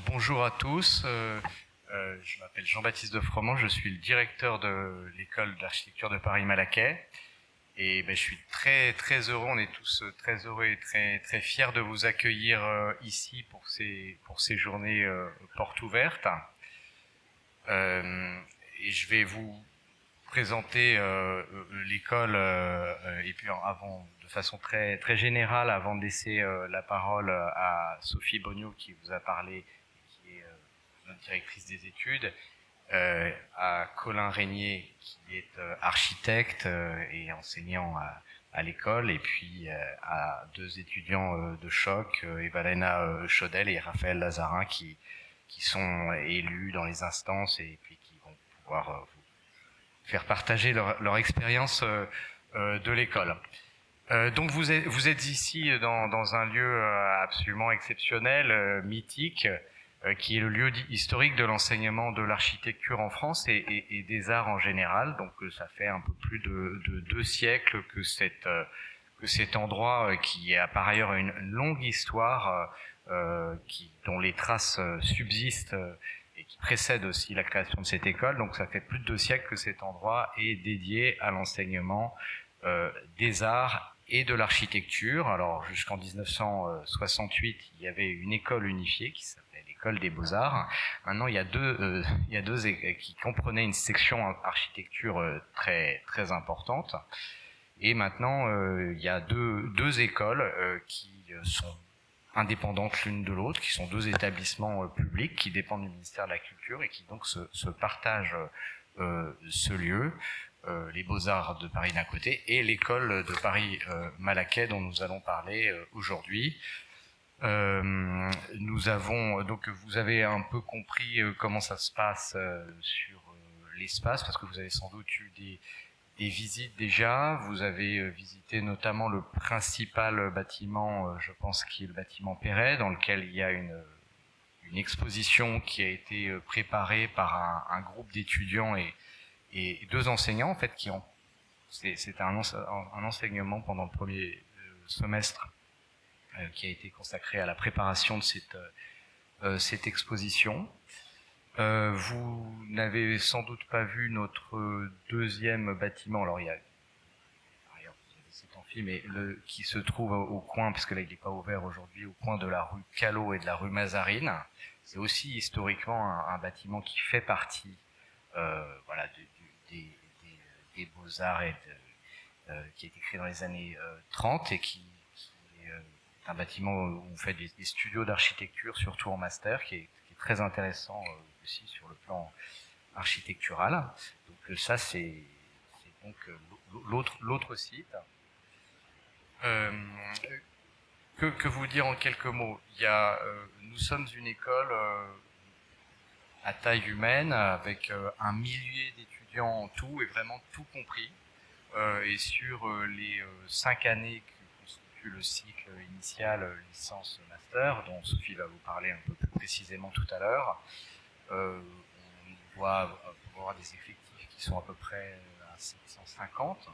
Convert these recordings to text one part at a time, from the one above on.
Bonjour à tous, je m'appelle Jean-Baptiste de Froment, je suis le directeur de l'école d'architecture de Paris-Malaquais et je suis très heureux, on est tous très heureux et très fiers de vous accueillir ici pour ces journées portes ouvertes. Et je vais vous présenter l'école et puis avant de façon très générale avant de laisser la parole à Sophie Bognaud qui vous a parlé, qui est notre directrice des études, à Colin Régnier qui est architecte et enseignant à l'école, et puis à deux étudiants de choc, Evalena Chaudel et Raphaël Lazarin qui sont élus dans les instances et puis qui vont pouvoir vous faire partager leur expérience de l'école. Donc vous êtes ici dans un lieu absolument exceptionnel, mythique, qui est le lieu historique de l'enseignement de l'architecture en France et des arts en général. Donc ça fait un peu plus de 2 siècles que cet endroit, qui a par ailleurs une longue histoire, dont les traces subsistent et qui précède aussi la création de cette école. Donc ça fait plus de 2 siècles que cet endroit est dédié à l'enseignement des arts et de l'architecture. Alors jusqu'en 1968, il y avait une école unifiée qui s'appelait l'école des Beaux-Arts. Maintenant, il y a deux qui comprenaient une section architecture très importante. Et maintenant, il y a deux écoles qui sont indépendantes l'une de l'autre, qui sont 2 établissements publics qui dépendent du ministère de la Culture et qui donc se partagent ce lieu, les Beaux-Arts de Paris d'un côté et l'école de Paris-Malaquais dont nous allons parler aujourd'hui. Nous avons donc, vous avez un peu compris comment ça se passe sur l'espace, parce que vous avez sans doute eu des visites déjà. Vous avez visité notamment le principal bâtiment, je pense, qui est le bâtiment Perret, dans lequel il y a une exposition qui a été préparée par un groupe d'étudiants et 2 enseignants, en fait, c'était un enseignement pendant le premier semestre qui a été consacré à la préparation de cette exposition. Vous n'avez sans doute pas vu notre deuxième bâtiment. Alors il y a cet amphi, mais qui se trouve au coin, parce que là il n'est pas ouvert aujourd'hui, au coin de la rue Callot et de la rue Mazarine. C'est aussi historiquement un bâtiment qui fait partie voilà, des Beaux-Arts et qui a été créé dans les années 30 et qui est un bâtiment où on fait des studios d'architecture, surtout en master, qui est très intéressant aussi sur le plan architectural. Donc ça, c'est donc l'autre site. Que vous dire en quelques mots? Nous sommes une école à taille humaine, avec un millier d'étudiants en tout, et vraiment tout compris. Et sur les 5 années que constitue le cycle initial, licence master, dont Sophie va vous parler un peu plus précisément tout à l'heure, on doit avoir des effectifs qui sont à peu près à 750.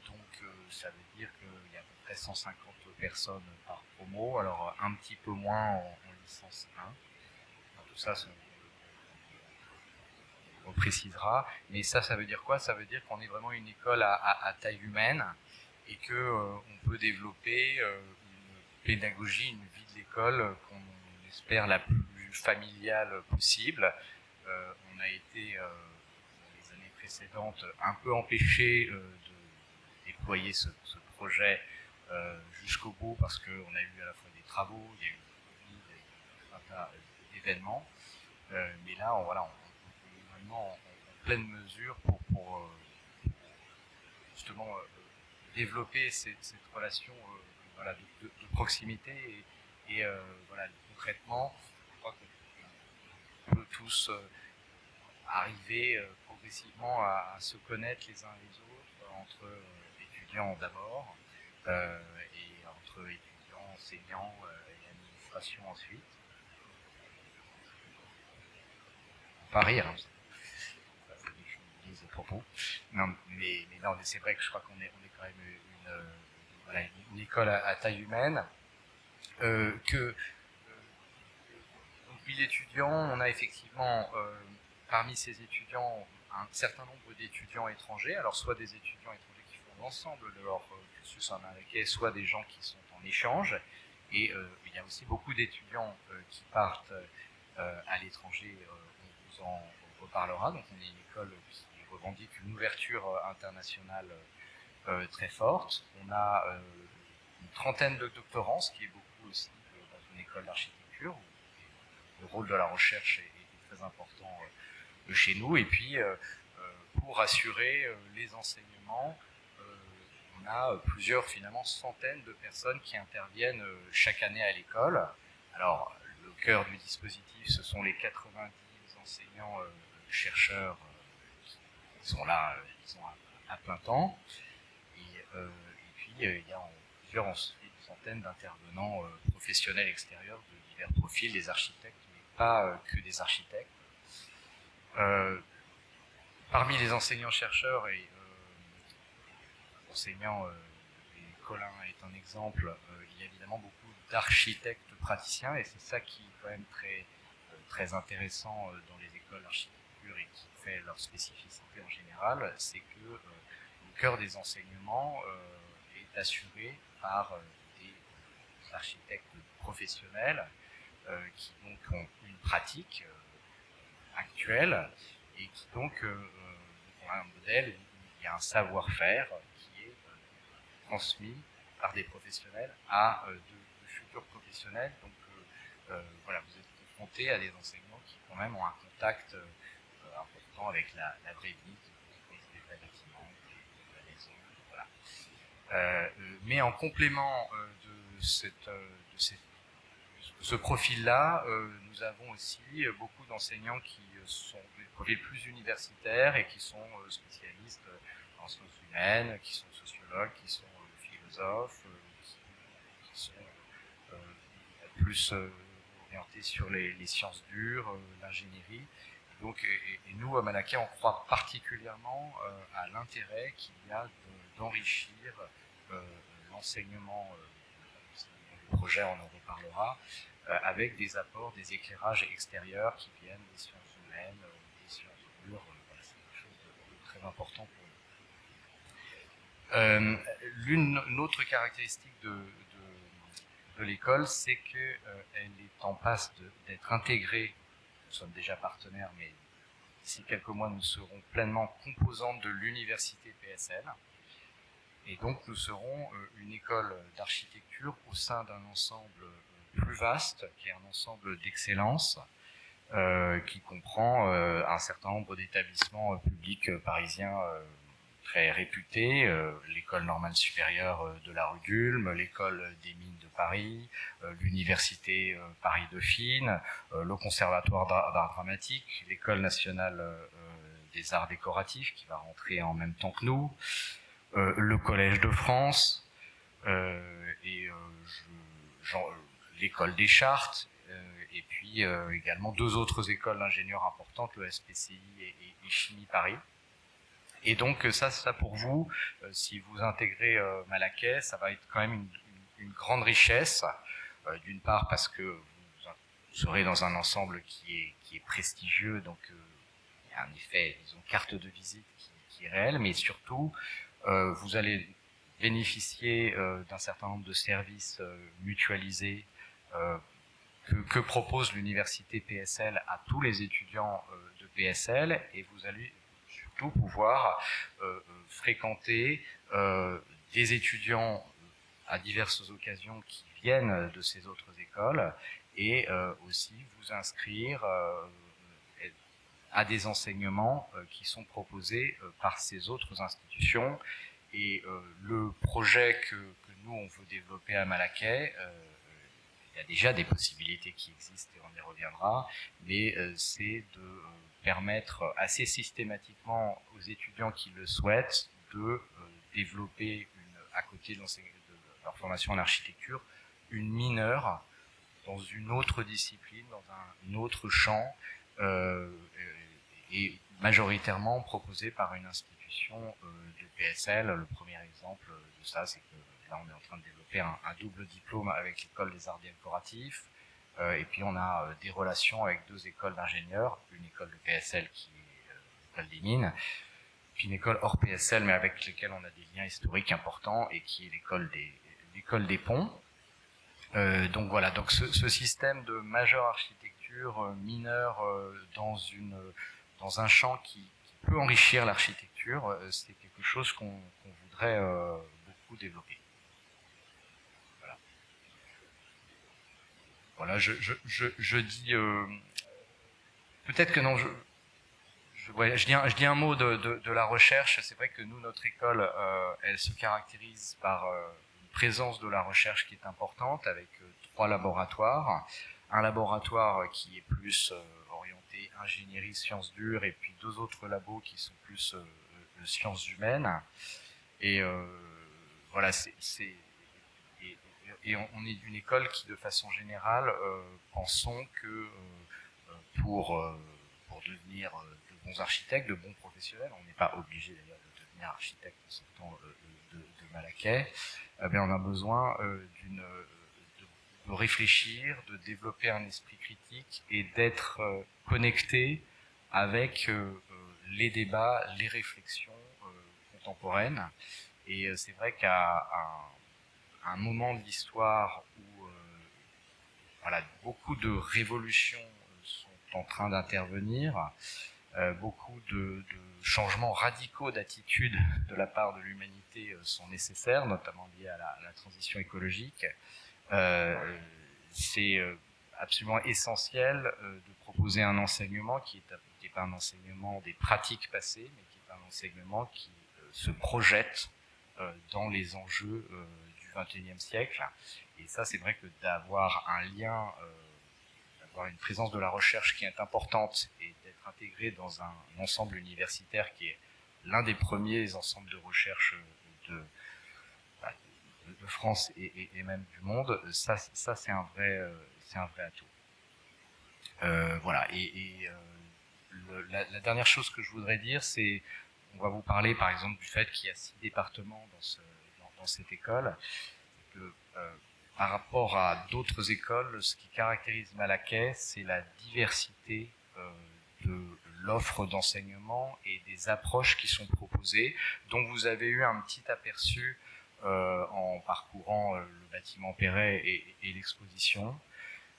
Donc ça veut dire qu'il y a à peu près 150 personnes par promo, alors un petit peu moins en licence 1. Alors, tout ça, on précisera. Mais ça veut dire quoi? Ça veut dire qu'on est vraiment une école à taille humaine et que on peut développer une pédagogie, une vie de l'école qu'on espère la plus familiale possible. On a été dans les années précédentes un peu empêché de déployer ce projet jusqu'au bout, parce qu'on a eu à la fois des travaux, il y a eu le Covid, il y a eu un tas d'événements. Mais là, on est vraiment en pleine mesure pour justement développer cette relation voilà, de proximité et voilà, concrètement, je crois qu'on peut tous arriver progressivement à se connaître les uns les autres, entre étudiants d'abord et entre étudiants, enseignants et administration ensuite. Pas rire, hein. Propos. Non, mais non, c'est vrai que je crois qu'on est quand même une école à taille humaine, que 1000 étudiants, on a effectivement parmi ces étudiants un certain nombre d'étudiants étrangers, alors soit des étudiants étrangers qui font l'ensemble de leur cursus en américain, soit des gens qui sont en échange, et il y a aussi beaucoup d'étudiants qui partent à l'étranger, on vous en reparlera, donc on est une école qui revendique une ouverture internationale très forte. On a une trentaine de doctorants, ce qui est beaucoup aussi dans une école d'architecture, où le rôle de la recherche est très important chez nous. Et puis, pour assurer les enseignements, on a plusieurs, finalement, centaines de personnes qui interviennent chaque année à l'école. Alors, le cœur du dispositif, ce sont les 90 enseignants chercheurs qui sont là, disons, à plein temps. Et puis, il y a plusieurs ensuite centaines d'intervenants professionnels extérieurs de divers profils, des architectes, mais pas que des architectes. Parmi les enseignants-chercheurs et enseignants, et Colin est un exemple, il y a évidemment beaucoup d'architectes praticiens, et c'est ça qui est quand même très intéressant dans les écoles d'architecture et qui fait leur spécificité en général, c'est que le cœur des enseignements est assuré par des architectes professionnels qui donc ont une pratique actuelle et qui donc ont un modèle, il y a un savoir-faire qui est transmis par des professionnels à de futurs professionnels. Donc voilà, vous êtes confronté à des enseignants qui quand même ont un contact important avec la vraie vie, des vrais bâtiments, de la maison, voilà. Mais en complément de ce profil-là, nous avons aussi beaucoup d'enseignants qui sont des profils plus universitaires et qui sont spécialistes en sciences humaines, qui sont sociologues, qui sont philosophes, qui sont plus orientés sur les sciences dures, l'ingénierie. Donc, et nous, à Malaquais, on croit particulièrement à l'intérêt qu'il y a d'enrichir l'enseignement du projet, on en reparlera, avec des apports, des éclairages extérieurs qui viennent des sciences humaines, des sciences dures. Voilà, c'est quelque chose de très important pour nous. Une autre caractéristique de l'école, c'est qu'elle est en passe d'être intégrée. Nous sommes déjà partenaires, mais d'ici quelques mois, nous serons pleinement composantes de l'université PSL. Et donc, nous serons une école d'architecture au sein d'un ensemble plus vaste, qui est un ensemble d'excellence, qui comprend un certain nombre d'établissements publics parisiens très réputés, l'école normale supérieure de la rue d'Ulm, l'école des mines de Paris, l'université Paris-Dauphine, le conservatoire d'art dramatique, l'école nationale des arts décoratifs qui va rentrer en même temps que nous, le Collège de France et l'école des Chartes, et puis également deux autres écoles d'ingénieurs importantes, le SPCI et Chimie Paris. Et donc ça pour vous, si vous intégrez Malaquais, ça va être quand même une grande richesse, d'une part parce que vous serez dans un ensemble qui est prestigieux, donc il y a un effet, disons, carte de visite qui est réel, mais surtout vous allez bénéficier d'un certain nombre de services mutualisés que propose l'université PSL à tous les étudiants de PSL, et vous allez surtout pouvoir fréquenter des étudiants à diverses occasions qui viennent de ces autres écoles, et aussi vous inscrire à des enseignements qui sont proposés par ces autres institutions. Et le projet que nous, on veut développer à Malaquais, il y a déjà des possibilités qui existent et on y reviendra, mais c'est de permettre assez systématiquement aux étudiants qui le souhaitent de développer, à côté de leur formation en architecture, une mineure dans une autre discipline, dans un autre champ, et majoritairement proposée par une institution de PSL. Le premier exemple de ça, c'est que là, on est en train de développer un double diplôme avec l'école des arts décoratifs, Et puis on a des relations avec 2 écoles d'ingénieurs, une école de PSL qui est l'école des mines, puis une école hors PSL mais avec lesquelles on a des liens historiques importants et qui est l'école des ponts. Donc voilà, donc ce système de majeure architecture mineure dans un champ qui peut enrichir l'architecture, c'est quelque chose qu'on voudrait beaucoup développer. Voilà, je dis peut-être que non, je dis un mot de la recherche. C'est vrai que nous, notre école, elle se caractérise par une présence de la recherche qui est importante, avec 3 laboratoires. Un laboratoire qui est plus orienté ingénierie, sciences dures, et puis 2 autres labos qui sont plus sciences humaines. Et voilà, et on est d'une école qui, de façon générale, pensons que pour devenir de bons architectes, de bons professionnels, on n'est pas obligé d'ailleurs de devenir architecte en sortant de Malaquais, mais on a besoin de réfléchir, de développer un esprit critique et d'être connecté avec les débats, les réflexions contemporaines. Et c'est vrai qu'à un moment de l'histoire où voilà, beaucoup de révolutions sont en train d'intervenir, beaucoup de changements radicaux d'attitude de la part de l'humanité sont nécessaires, notamment liés à la transition écologique. C'est absolument essentiel de proposer un enseignement qui n'est pas un enseignement des pratiques passées, mais qui est un enseignement qui se projette dans les enjeux du XXIe siècle. Et ça, c'est vrai que d'avoir un lien, d'avoir une présence de la recherche qui est importante et d'être intégré dans un ensemble universitaire qui est l'un des premiers ensembles de recherche de France et même du monde, ça c'est un vrai atout. Voilà. Et la dernière chose que je voudrais dire, c'est, on va vous parler par exemple du fait qu'il y a 6 départements dans cette école. Que, par rapport à d'autres écoles, ce qui caractérise Malaquais, c'est la diversité de l'offre d'enseignement et des approches qui sont proposées, dont vous avez eu un petit aperçu en parcourant le bâtiment Perret et l'exposition.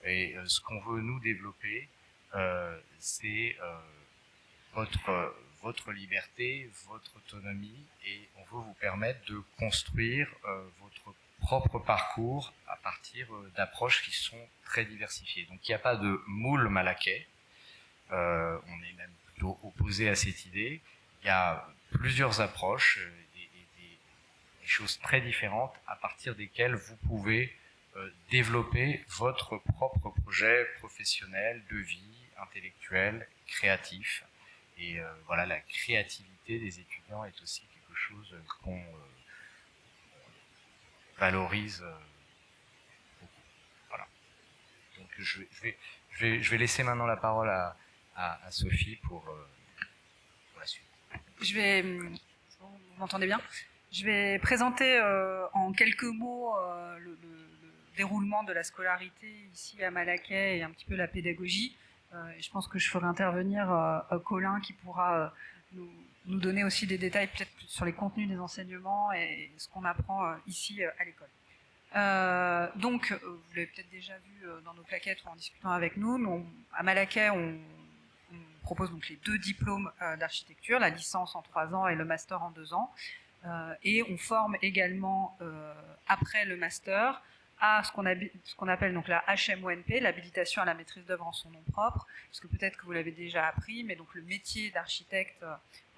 Et ce qu'on veut nous développer, c'est votre liberté, votre autonomie, et on veut vous permettre de construire votre propre parcours à partir d'approches qui sont très diversifiées. Donc il n'y a pas de moule Malaquais, on est même plutôt opposé à cette idée. Il y a plusieurs approches, des choses très différentes à partir desquelles vous pouvez développer votre propre projet professionnel, de vie, intellectuel, créatif. Et voilà, la créativité des étudiants est aussi quelque chose qu'on valorise beaucoup. Voilà. Donc je vais laisser maintenant la parole à Sophie pour la suite. Vous m'entendez bien ? Je vais présenter en quelques mots le déroulement de la scolarité ici à Malaquais et un petit peu la pédagogie. Je pense que je ferai intervenir Colin qui pourra nous donner aussi des détails peut-être sur les contenus des enseignements et ce qu'on apprend ici à l'école. Donc, vous l'avez peut-être déjà vu dans nos plaquettes ou en discutant avec nous, à Malaquais, on propose donc les 2 diplômes d'architecture, la licence en 3 ans et le master en 2 ans. Et on forme également, après le master, à ce qu'on appelle donc la HMONP, l'habilitation à la maîtrise d'œuvre en son nom propre, parce que peut-être que vous l'avez déjà appris, mais donc le métier d'architecte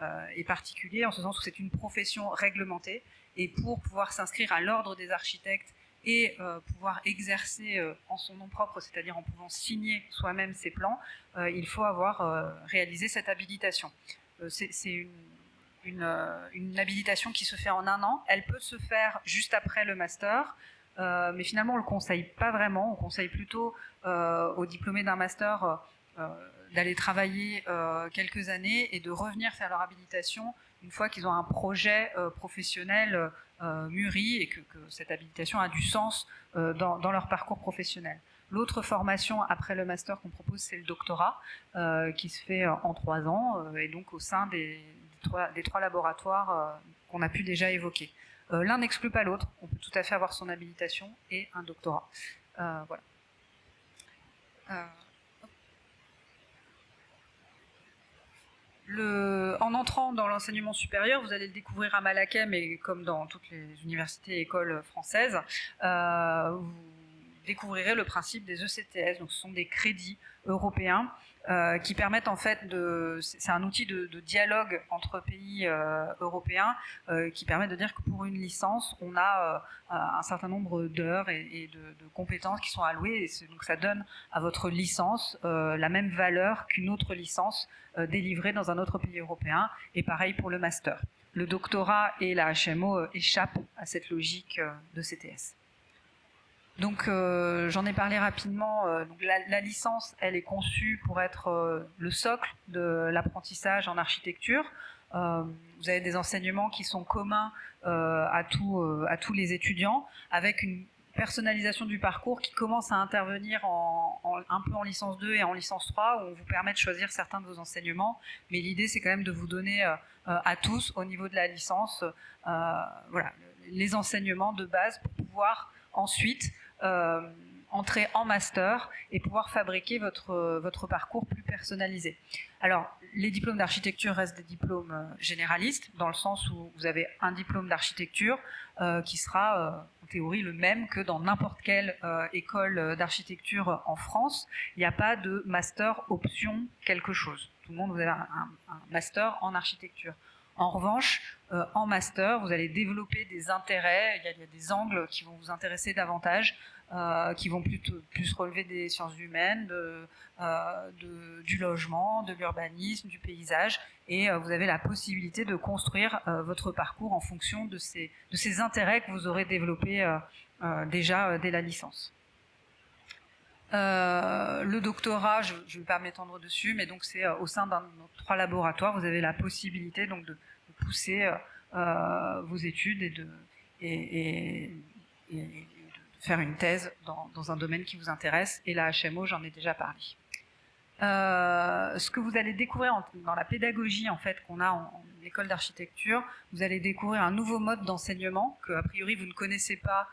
est particulier, en ce sens où c'est une profession réglementée, et pour pouvoir s'inscrire à l'ordre des architectes et pouvoir exercer en son nom propre, c'est-à-dire en pouvant signer soi-même ses plans, il faut avoir réalisé cette habilitation. C'est une habilitation qui se fait en 1 an. Elle peut se faire juste après le master, mais finalement on ne le conseille pas vraiment. On conseille plutôt aux diplômés d'un master d'aller travailler quelques années et de revenir faire leur habilitation une fois qu'ils ont un projet professionnel mûri et que cette habilitation a du sens dans leur parcours professionnel. L'autre formation après le master qu'on propose, c'est le doctorat, qui se fait en 3 ans, et donc au sein des trois laboratoires qu'on a pu déjà évoquer. L'un n'exclut pas l'autre, on peut tout à fait avoir son habilitation et un doctorat. Voilà. En entrant dans l'enseignement supérieur, vous allez le découvrir à Malaquais, mais comme dans toutes les universités et écoles françaises, vous découvrirez le principe des ECTS. Donc, ce sont des crédits européens qui permettent en fait c'est un outil de dialogue entre pays européens qui permet de dire que pour une licence, on a un certain nombre d'heures et de compétences qui sont allouées. Et donc, ça donne à votre licence la même valeur qu'une autre licence délivrée dans un autre pays européen. Et pareil pour le master. Le doctorat et la HMO échappent à cette logique de CTS. Donc j'en ai parlé rapidement. Donc la licence, elle est conçue pour être le socle de l'apprentissage en architecture. Vous avez des enseignements qui sont communs à tous les étudiants, avec une personnalisation du parcours qui commence à intervenir un peu en licence 2 et en licence 3, où on vous permet de choisir certains de vos enseignements. Mais l'idée, c'est quand même de vous donner à tous, au niveau de la licence, voilà, les enseignements de base pour pouvoir ensuite entrer en master et pouvoir fabriquer votre parcours plus personnalisé. Alors, les diplômes d'architecture restent des diplômes généralistes, dans le sens où vous avez un diplôme d'architecture qui sera en théorie le même que dans n'importe quelle école d'architecture en France. Il n'y a pas de master option quelque chose. Tout le monde, vous avez un master en architecture. En revanche, en master, vous allez développer des intérêts, il y a des angles qui vont vous intéresser davantage, qui vont plus relever des sciences humaines, du logement, de l'urbanisme, du paysage, et vous avez la possibilité de construire votre parcours en fonction de ces intérêts que vous aurez développés déjà dès la licence. Le doctorat, je ne vais pas m'étendre dessus, mais donc c'est au sein d'un de nos 3 laboratoires, vous avez la possibilité donc de pousser vos études et de faire une thèse dans un domaine qui vous intéresse. Et la HMO, j'en ai déjà parlé. Ce que vous allez découvrir dans la pédagogie en fait qu'on a en école d'architecture, vous allez découvrir un nouveau mode d'enseignement que a priori vous ne connaissez pas.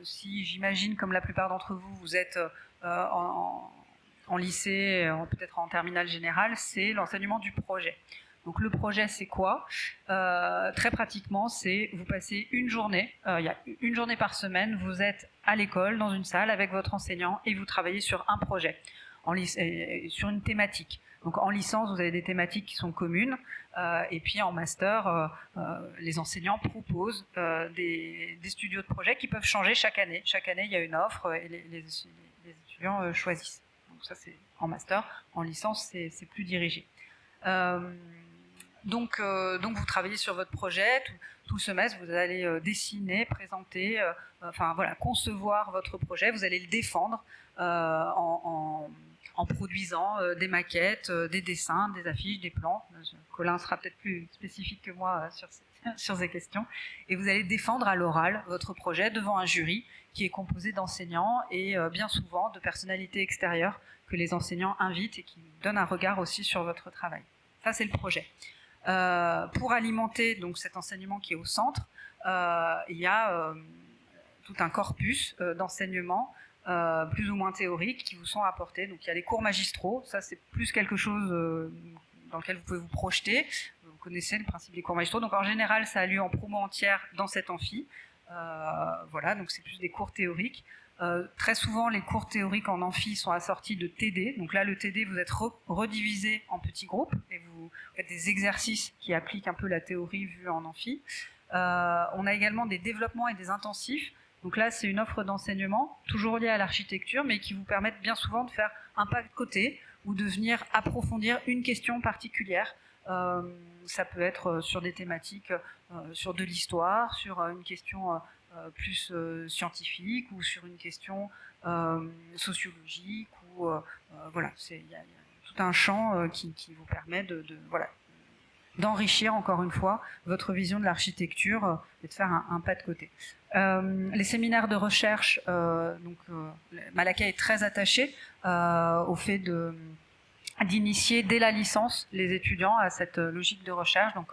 Si j'imagine, comme la plupart d'entre vous, vous êtes en lycée, peut-être en terminale générale, c'est l'enseignement du projet. Donc le projet, c'est quoi? Très pratiquement, c'est vous passez une journée, il y a une journée par semaine, vous êtes à l'école, dans une salle, avec votre enseignant, et vous travaillez sur un projet, sur une thématique. Donc en licence, vous avez des thématiques qui sont communes, et puis en master, les enseignants proposent des studios de projet qui peuvent changer chaque année. Chaque année, il y a une offre, et les étudiants choisissent. Donc ça, c'est en master. En licence, c'est plus dirigé. Donc vous travaillez sur votre projet, tout le semestre, vous allez dessiner, présenter, enfin voilà, concevoir votre projet, vous allez le défendre en produisant des maquettes, des dessins, des affiches, des plans. Colin sera peut-être plus spécifique que moi sur ces questions. Et vous allez défendre à l'oral votre projet devant un jury qui est composé d'enseignants et bien souvent de personnalités extérieures que les enseignants invitent et qui donnent un regard aussi sur votre travail. Ça, c'est le projet. Pour alimenter donc cet enseignement qui est au centre, il y a tout un corpus d'enseignements plus ou moins théoriques qui vous sont apportés. Donc il y a les cours magistraux, ça c'est plus quelque chose dans lequel vous pouvez vous projeter. Vous connaissez le principe des cours magistraux. Donc en général, ça a lieu en promo entière dans cet amphi. Voilà, donc c'est plus des cours théoriques. Très souvent, les cours théoriques en amphi sont assortis de TD. Donc là, le TD, vous êtes redivisé en petits groupes et vous faites des exercices qui appliquent un peu la théorie vue en amphi. On a également des développements et des intensifs. Donc là, c'est une offre d'enseignement, toujours liée à l'architecture, mais qui vous permettent bien souvent de faire un pas de côté ou de venir approfondir une question particulière. Ça peut être sur des thématiques, sur de l'histoire, sur une question plus scientifique ou sur une question sociologique ou voilà, il y a tout un champ qui vous permet de voilà, d'enrichir encore une fois votre vision de l'architecture et de faire un pas de côté. Les séminaires de recherche, Malakai est très attaché au fait d'initier dès la licence les étudiants à cette logique de recherche. Donc,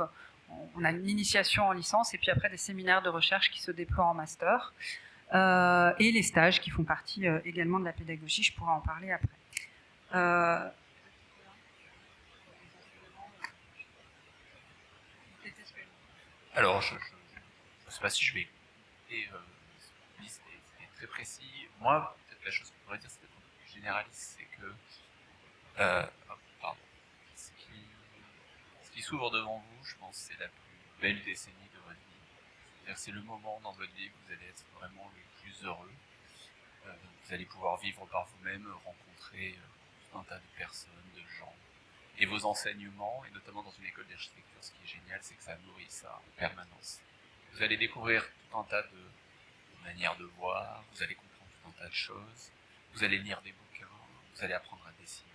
on a une initiation en licence et puis après des séminaires de recherche qui se déploient en master et les stages qui font partie également de la pédagogie. Je pourrais en parler après. Alors, je ne sais pas si je vais écouter c'est très précis. Moi, peut-être la chose que je pourrais dire, c'est peut-être un peu plus généraliste, c'est que ce qui s'ouvre devant vous, je pense, c'est la plus belle décennie de votre vie. C'est-à-dire que c'est le moment dans votre vie où vous allez être vraiment le plus heureux. Vous allez pouvoir vivre par vous-même, rencontrer tout un tas de personnes, de gens. Et vos enseignements, et notamment dans une école d'architecture, ce qui est génial, c'est que ça nourrit ça en permanence. Vous allez découvrir tout un tas de manières de voir, vous allez comprendre tout un tas de choses, vous allez lire des bouquins, vous allez apprendre à dessiner,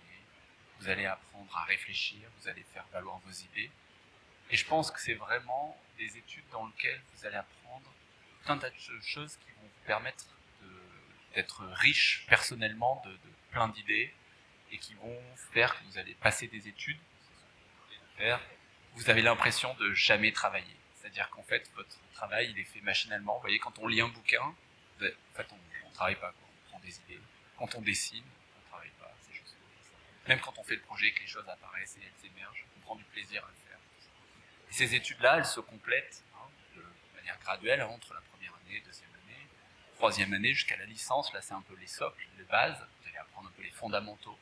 vous allez apprendre à réfléchir, vous allez faire valoir vos idées. Et je pense que c'est vraiment des études dans lesquelles vous allez apprendre tout un tas de choses qui vont vous permettre d'être riche personnellement de plein d'idées et qui vont faire que vous allez passer des études, vous avez l'impression de jamais travailler. C'est-à-dire qu'en fait, votre travail, il est fait machinalement. Vous voyez, quand on lit un bouquin, en fait, on ne travaille pas, quoi. On prend des idées. Quand on dessine, on ne travaille pas, c'est juste ça. Même quand on fait le projet, que les choses apparaissent et elles émergent, on prend du plaisir à le faire. Et ces études-là, elles se complètent de manière graduelle entre la première année, deuxième année, troisième année, jusqu'à la licence. Là, c'est un peu les socles, les bases. Vous allez apprendre un peu les fondamentaux.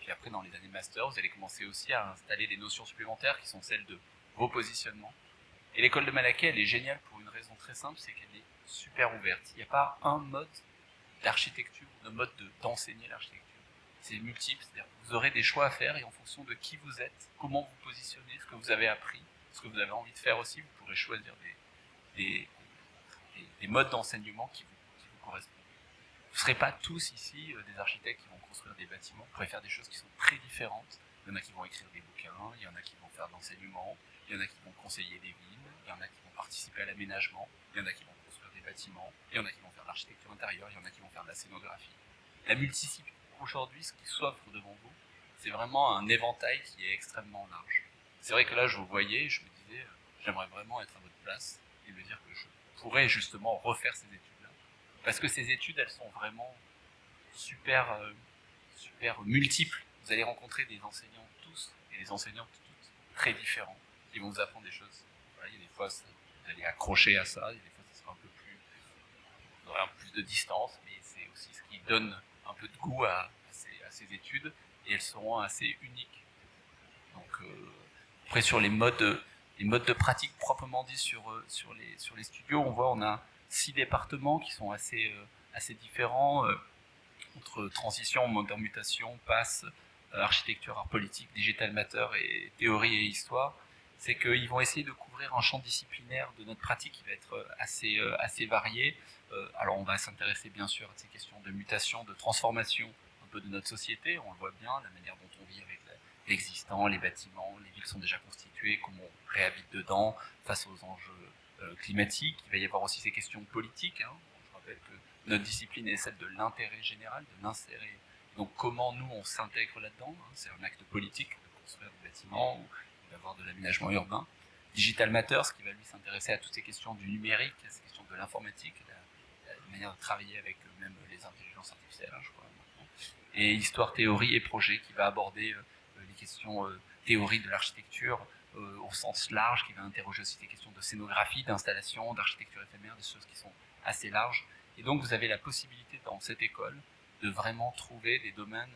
Puis après, dans les années master, vous allez commencer aussi à installer des notions supplémentaires qui sont celles de vos positionnements. Et l'école de Malakai, elle est géniale pour une raison très simple, c'est qu'elle est super ouverte. Il n'y a pas un mode d'architecture, un mode d'enseigner l'architecture. C'est multiple, c'est-à-dire que vous aurez des choix à faire et en fonction de qui vous êtes, comment vous positionnez, ce que vous avez appris, ce que vous avez envie de faire aussi, vous pourrez choisir des modes d'enseignement qui vous correspondent. Vous ne serez pas tous ici des architectes qui vont construire des bâtiments, vous pourrez faire des choses qui sont très différentes. Il y en a qui vont écrire des bouquins, il y en a qui vont faire de l'enseignement, il y en a qui vont conseiller des villes, il y en a qui vont participer à l'aménagement, il y en a qui vont construire des bâtiments, il y en a qui vont faire de l'architecture intérieure, il y en a qui vont faire de la scénographie. La multiplicité, aujourd'hui, ce qui s'offre devant vous, c'est vraiment un éventail qui est extrêmement large. C'est vrai que là, je vous voyais, je me disais, j'aimerais vraiment être à votre place et me dire que je pourrais justement refaire ces études-là. Parce que ces études, elles sont vraiment super multiples. Vous allez rencontrer des enseignants tous et des enseignantes toutes très différents qui vont vous apprendre des choses. Voilà, il y a des fois, vous allez accrocher à ça, il y a des fois, ça sera un peu plus, vous aurez un peu plus de distance, mais c'est aussi ce qui donne un peu de goût à ces études et elles seront assez uniques. Donc, après, sur les modes de pratique proprement dit sur les studios, on a 6 départements qui sont assez différents entre transition, moderne mutation, passe, architecture, art politique, digital matter et théorie et histoire. C'est qu'ils vont essayer de couvrir un champ disciplinaire de notre pratique qui va être assez varié. Alors on va s'intéresser bien sûr à ces questions de mutation, de transformation un peu de notre société, on le voit bien, la manière dont on vit avec l'existant, les bâtiments, les villes sont déjà constituées, comment on réhabite dedans face aux enjeux climatiques. Il va y avoir aussi ces questions politiques. Je rappelle que notre discipline est celle de l'intérêt général, de l'insérer. Donc comment nous on s'intègre là-dedans, c'est un acte politique de construire des bâtiments, ou d'avoir de l'aménagement urbain. Digital Matter, ce qui va lui s'intéresser à toutes ces questions du numérique, à ces questions de l'informatique, la manière de travailler avec même les intelligences artificielles, je crois, maintenant. Et Histoire, théorie et projet, qui va aborder les questions théorie de l'architecture au sens large, qui va interroger aussi des questions de scénographie, d'installation, d'architecture éphémère, des choses qui sont assez larges. Et donc vous avez la possibilité dans cette école de vraiment trouver des domaines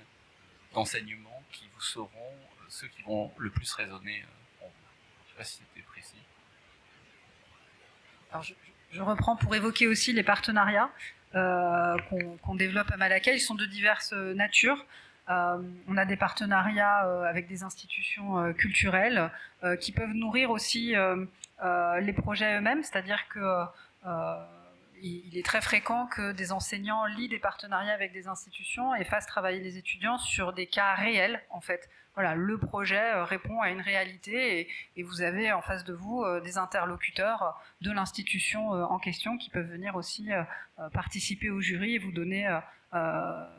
d'enseignement qui vous seront ceux qui vont le plus résonner en vous. Je ne sais pas si c'était précis. Alors je reprends pour évoquer aussi les partenariats qu'on développe à Malakai. Ils sont de diverses natures. On a des partenariats avec des institutions culturelles qui peuvent nourrir aussi les projets eux-mêmes, c'est-à-dire que il est très fréquent que des enseignants lient des partenariats avec des institutions et fassent travailler les étudiants sur des cas réels, en fait, voilà, le projet répond à une réalité et vous avez en face de vous des interlocuteurs de l'institution en question qui peuvent venir aussi participer au jury et vous donner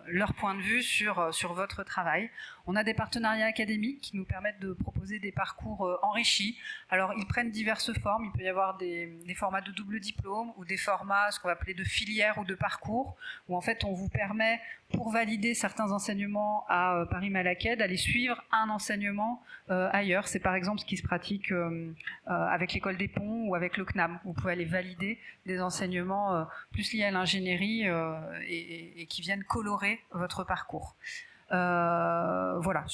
leur point de vue sur votre travail. On a des partenariats académiques qui nous permettent de proposer des parcours enrichis. Alors, ils prennent diverses formes. Il peut y avoir des formats de double diplôme ou des formats, ce qu'on va appeler de filière ou de parcours, où en fait, on vous permet, pour valider certains enseignements à Paris-Malaquais, d'aller suivre un enseignement ailleurs. C'est par exemple ce qui se pratique avec l'école des ponts ou avec le CNAM. Vous pouvez aller valider des enseignements plus liés à l'ingénierie et qui viennent colorer votre parcours. Voilà,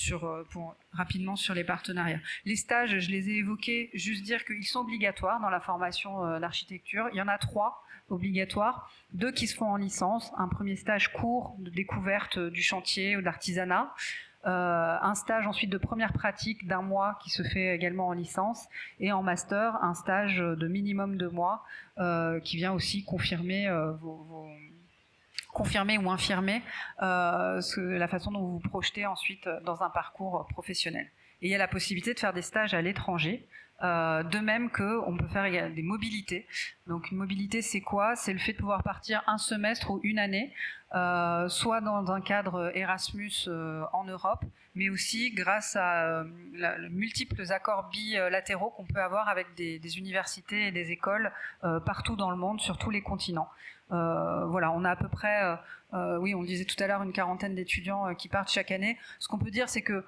rapidement sur les partenariats. Les stages, je les ai évoqués, juste dire qu'ils sont obligatoires dans la formation d'architecture. Il y en a 3 obligatoires, 2 qui se font en licence, un premier stage court de découverte du chantier ou de l'artisanat, un stage ensuite de première pratique d'1 mois qui se fait également en licence, et en master, un stage de minimum 2 mois qui vient aussi confirmer confirmer ou infirmer la façon dont vous vous projetez ensuite dans un parcours professionnel. Et il y a la possibilité de faire des stages à l'étranger, de même qu'on peut faire des mobilités. Donc une mobilité, c'est quoi? C'est le fait de pouvoir partir un semestre ou une année, soit dans un cadre Erasmus en Europe, mais aussi grâce à multiples accords bilatéraux qu'on peut avoir avec des universités et des écoles partout dans le monde, sur tous les continents. Voilà, on a à peu près, oui, on le disait tout à l'heure, une quarantaine d'étudiants qui partent chaque année. Ce qu'on peut dire, c'est que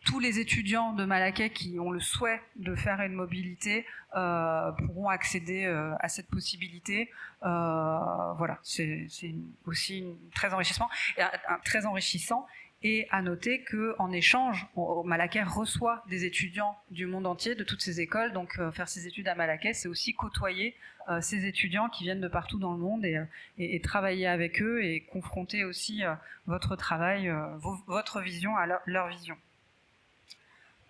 tous les étudiants de Malaquais qui ont le souhait de faire une mobilité pourront accéder à cette possibilité. Voilà, c'est aussi très très enrichissant. Et à noter qu'en échange, Malaquais reçoit des étudiants du monde entier, de toutes ces écoles. Donc faire ses études à Malaquais, c'est aussi côtoyer ces étudiants qui viennent de partout dans le monde et travailler avec eux et confronter aussi votre travail, votre vision à leur vision.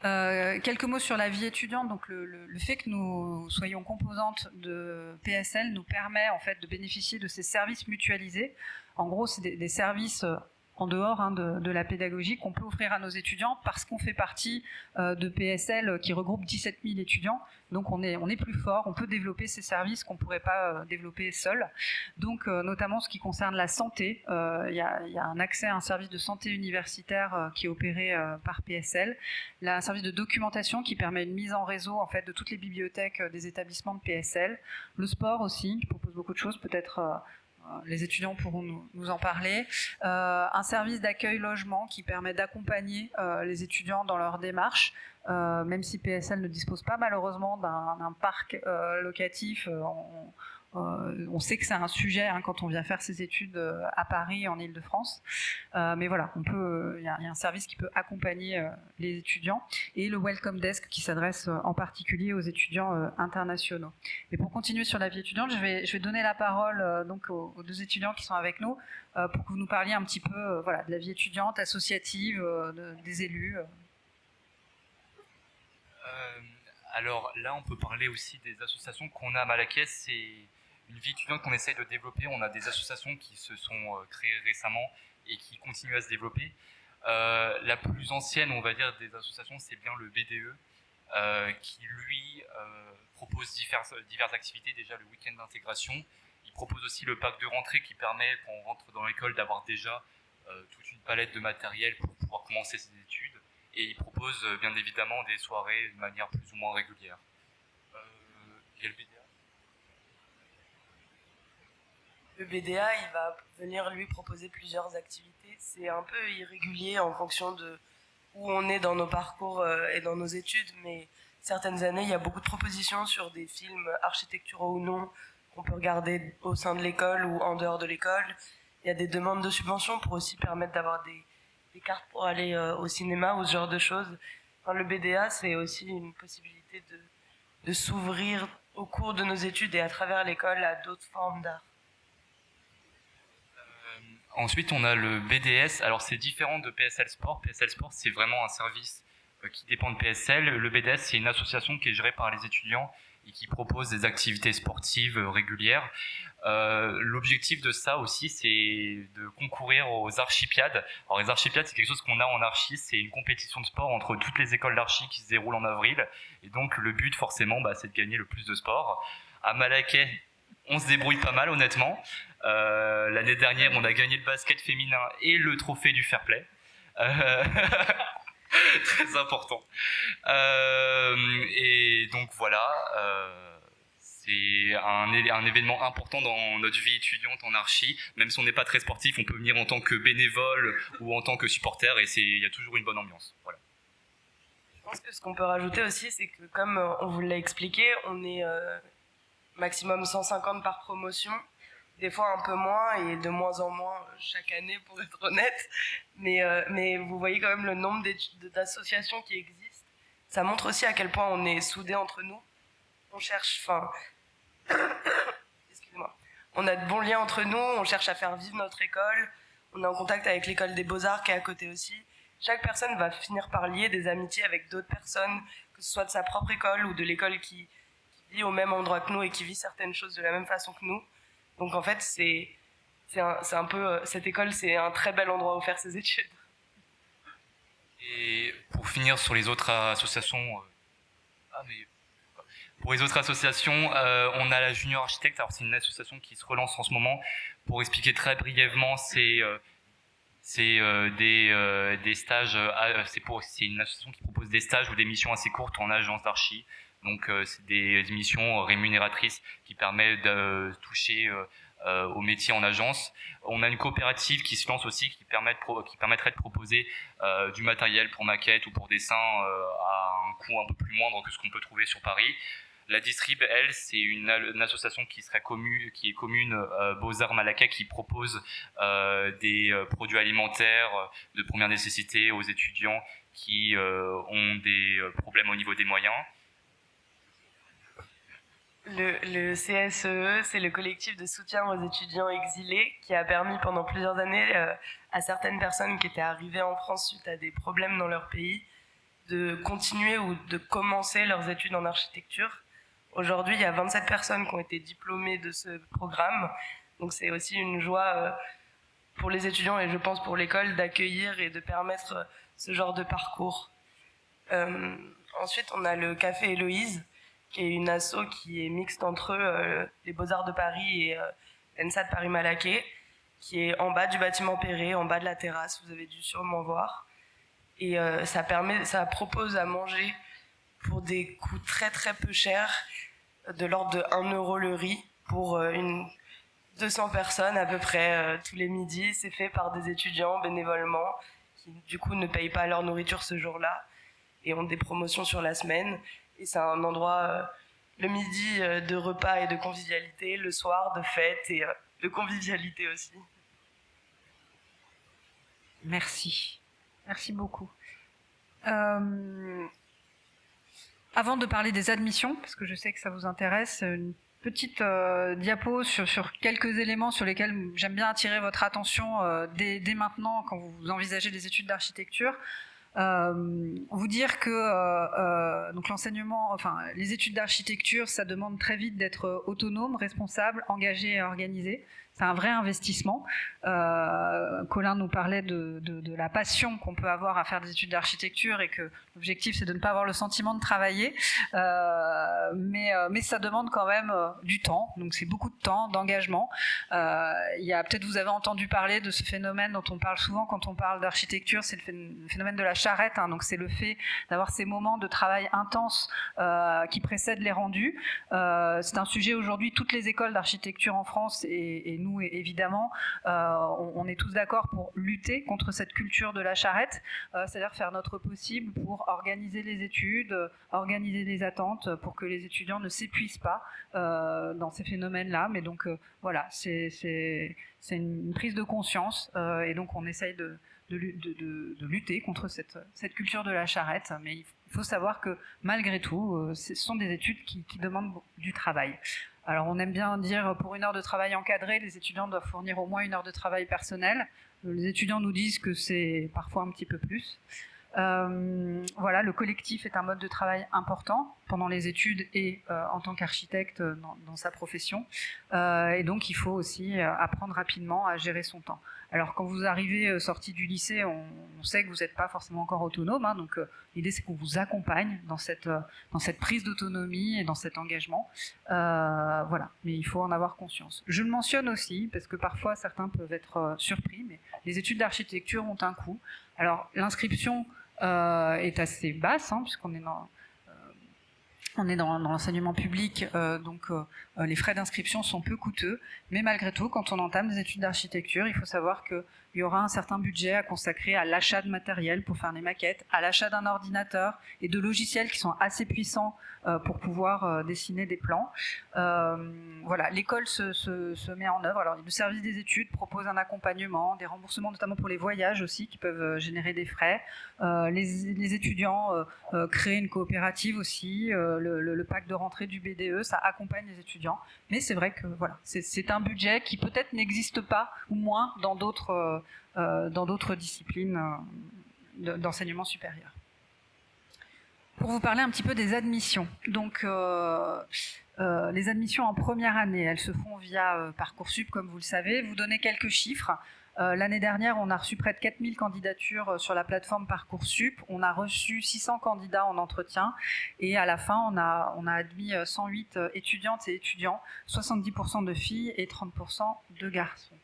Quelques mots sur la vie étudiante. Donc le fait que nous soyons composantes de PSL nous permet en fait de bénéficier de ces services mutualisés. En gros, c'est des services en dehors de la pédagogie qu'on peut offrir à nos étudiants parce qu'on fait partie de PSL qui regroupe 17 000 étudiants. Donc on est plus fort, on peut développer ces services qu'on ne pourrait pas développer seul. Donc notamment ce qui concerne la santé, il y a un accès à un service de santé universitaire qui est opéré par PSL. Il y a un service de documentation qui permet une mise en réseau en fait, de toutes les bibliothèques des établissements de PSL. Le sport aussi, qui propose beaucoup de choses, peut-être les étudiants pourront nous en parler. Un service d'accueil logement qui permet d'accompagner les étudiants dans leur démarche, même si PSL ne dispose pas malheureusement d'un parc locatif. On sait que c'est un sujet quand on vient faire ses études à Paris, en Île-de-France. Mais voilà, il y a un service qui peut accompagner les étudiants. Et le Welcome Desk qui s'adresse en particulier aux étudiants internationaux. Et pour continuer sur la vie étudiante, je vais donner la parole donc aux 2 étudiants qui sont avec nous pour que vous nous parliez un petit peu voilà, de la vie étudiante, associative, des élus. Alors là, on peut parler aussi des associations qu'on a à Malaquais. C'est une vie étudiante qu'on essaye de développer. On a des associations qui se sont créées récemment et qui continuent à se développer. La plus ancienne, on va dire, des associations, c'est bien le BDE, qui lui propose diverses activités. Déjà le week-end d'intégration. Il propose aussi le pack de rentrée qui permet, quand on rentre dans l'école, d'avoir déjà toute une palette de matériel pour pouvoir commencer ses études. Et il propose bien évidemment des soirées de manière plus ou moins régulière. Et le BDA ? Le BDA, il va venir lui proposer plusieurs activités. C'est un peu irrégulier en fonction de où on est dans nos parcours et dans nos études, mais certaines années, il y a beaucoup de propositions sur des films architecturaux ou non qu'on peut regarder au sein de l'école ou en dehors de l'école. Il y a des demandes de subventions pour aussi permettre d'avoir des cartes pour aller au cinéma ou ce genre de choses. Enfin, le BDA, c'est aussi une possibilité de s'ouvrir au cours de nos études et à travers l'école à d'autres formes d'art. Ensuite, on a le BDS. Alors, c'est différent de PSL Sport. PSL Sport, c'est vraiment un service qui dépend de PSL. Le BDS, c'est une association qui est gérée par les étudiants et qui propose des activités sportives régulières. L'objectif de ça aussi, c'est de concourir aux archipiades. Alors les archipiades, c'est quelque chose qu'on a en archi, c'est une compétition de sport entre toutes les écoles d'archi qui se déroulent en avril. Et donc le but forcément, c'est de gagner le plus de sports. À Malaquais, on se débrouille pas mal honnêtement. L'année dernière, on a gagné le basket féminin et le trophée du fair play. Très important. Et donc voilà, c'est un événement important dans notre vie étudiante en archi. Même si on n'est pas très sportif, on peut venir en tant que bénévole ou en tant que supporter et il y a toujours une bonne ambiance. Voilà. Je pense que ce qu'on peut rajouter aussi, c'est que comme on vous l'a expliqué, on est maximum 150 par promotion. Des fois un peu moins et de moins en moins chaque année pour être honnête, mais vous voyez quand même le nombre d'associations qui existent. Ça montre aussi à quel point on est soudés entre nous. On cherche, excusez-moi, on a de bons liens entre nous, on cherche à faire vivre notre école, on est en contact avec l'école des Beaux-Arts qui est à côté aussi. Chaque personne va finir par lier des amitiés avec d'autres personnes, que ce soit de sa propre école ou de l'école qui vit au même endroit que nous et qui vit certaines choses de la même façon que nous. Donc en fait, c'est un peu cette école, c'est un très bel endroit où faire ses études. Et pour finir sur les autres associations, on a la Junior Architecte. Alors c'est une association qui se relance en ce moment. Pour expliquer très brièvement, c'est des stages. C'est une association qui propose des stages ou des missions assez courtes en agence d'archi. Donc c'est des missions rémunératrices qui permettent de toucher au métier en agence. On a une coopérative qui se lance aussi qui permettrait de proposer du matériel pour maquettes ou pour dessin à un coût un peu plus moindre que ce qu'on peut trouver sur Paris. La Distrib, elle, c'est une association qui est commune Beaux-Arts Malaquais qui propose des produits alimentaires de première nécessité aux étudiants qui ont des problèmes au niveau des moyens. Le CSEE, c'est le collectif de soutien aux étudiants exilés qui a permis pendant plusieurs années à certaines personnes qui étaient arrivées en France suite à des problèmes dans leur pays de continuer ou de commencer leurs études en architecture. Aujourd'hui, il y a 27 personnes qui ont été diplômées de ce programme. Donc c'est aussi une joie pour les étudiants et je pense pour l'école d'accueillir et de permettre ce genre de parcours. Ensuite, on a le Café Héloïse, qui est une asso qui est mixte entre les Beaux-Arts de Paris et l'ENSA de Paris-Malaquais, qui est en bas du bâtiment Perret, en bas de la terrasse, vous avez dû sûrement voir. Et ça propose à manger pour des coûts très très peu chers, de l'ordre de 1 € le riz, pour 200 personnes à peu près tous les midis. C'est fait par des étudiants bénévolement, qui du coup ne payent pas leur nourriture ce jour-là, et ont des promotions sur la semaine. Et c'est un endroit, le midi, de repas et de convivialité, le soir, de fête et de convivialité aussi. Merci. Merci beaucoup. Avant de parler des admissions, parce que je sais que ça vous intéresse, une petite diapo sur quelques éléments sur lesquels j'aime bien attirer votre attention dès maintenant quand vous envisagez des études d'architecture. Vous dire que donc l'enseignement, les études d'architecture, ça demande très vite d'être autonome, responsable, engagé et organisé. C'est un vrai investissement. Colin nous parlait de la passion qu'on peut avoir à faire des études d'architecture et que l'objectif c'est de ne pas avoir le sentiment de travailler, mais ça demande quand même du temps, donc c'est beaucoup de temps, d'engagement. Peut-être vous avez entendu parler de ce phénomène dont on parle souvent quand on parle d'architecture, c'est le phénomène de la charrette, hein, donc c'est le fait d'avoir ces moments de travail intense qui précèdent les rendus. C'est un sujet aujourd'hui, toutes les écoles d'architecture en France et nous évidemment, on est tous d'accord pour lutter contre cette culture de la charrette, c'est-à-dire faire notre possible pour organiser les études, organiser les attentes, pour que les étudiants ne s'épuisent pas dans ces phénomènes-là. Mais donc voilà, c'est une prise de conscience et donc on essaye de lutter contre cette culture de la charrette. Mais il faut savoir que malgré tout, ce sont des études qui demandent du travail. Alors on aime bien dire pour 1 heure de travail encadré, les étudiants doivent fournir au moins 1 heure de travail personnel. Les étudiants nous disent que c'est parfois un petit peu plus. Voilà, le collectif est un mode de travail important. pendant les études et en tant qu'architecte dans sa profession. Et donc il faut aussi apprendre rapidement à gérer son temps. Alors quand vous arrivez sorti du lycée, on sait que vous n'êtes pas forcément encore autonome, hein, donc l'idée c'est qu'on vous accompagne dans cette prise d'autonomie et dans cet engagement. Voilà, mais il faut en avoir conscience. Je le mentionne aussi parce que parfois certains peuvent être surpris, mais les études d'architecture ont un coût. Alors l'inscription est assez basse, hein, puisqu'on est dans l'enseignement public, donc les frais d'inscription sont peu coûteux, mais malgré tout, quand on entame des études d'architecture, il faut savoir qu'il y aura un certain budget à consacrer à l'achat de matériel pour faire des maquettes, à l'achat d'un ordinateur et de logiciels qui sont assez puissants pour pouvoir dessiner des plans. Voilà, l'école se met en œuvre. Alors, le service des études propose un accompagnement, des remboursements notamment pour les voyages aussi qui peuvent générer des frais. Les étudiants créent une coopérative aussi. Le pack de rentrée du BDE, ça accompagne les étudiants. Mais c'est vrai que voilà, c'est un budget qui peut-être n'existe pas ou moins dans d'autres disciplines d'enseignement supérieur. Pour vous parler un petit peu des admissions. Donc, les admissions en première année, elles se font via Parcoursup, comme vous le savez. Vous donnez quelques chiffres. L'année dernière, on a reçu près de 4000 candidatures sur la plateforme Parcoursup. On a reçu 600 candidats en entretien. Et à la fin, on a admis 108 étudiantes et étudiants, 70% de filles et 30% de garçons.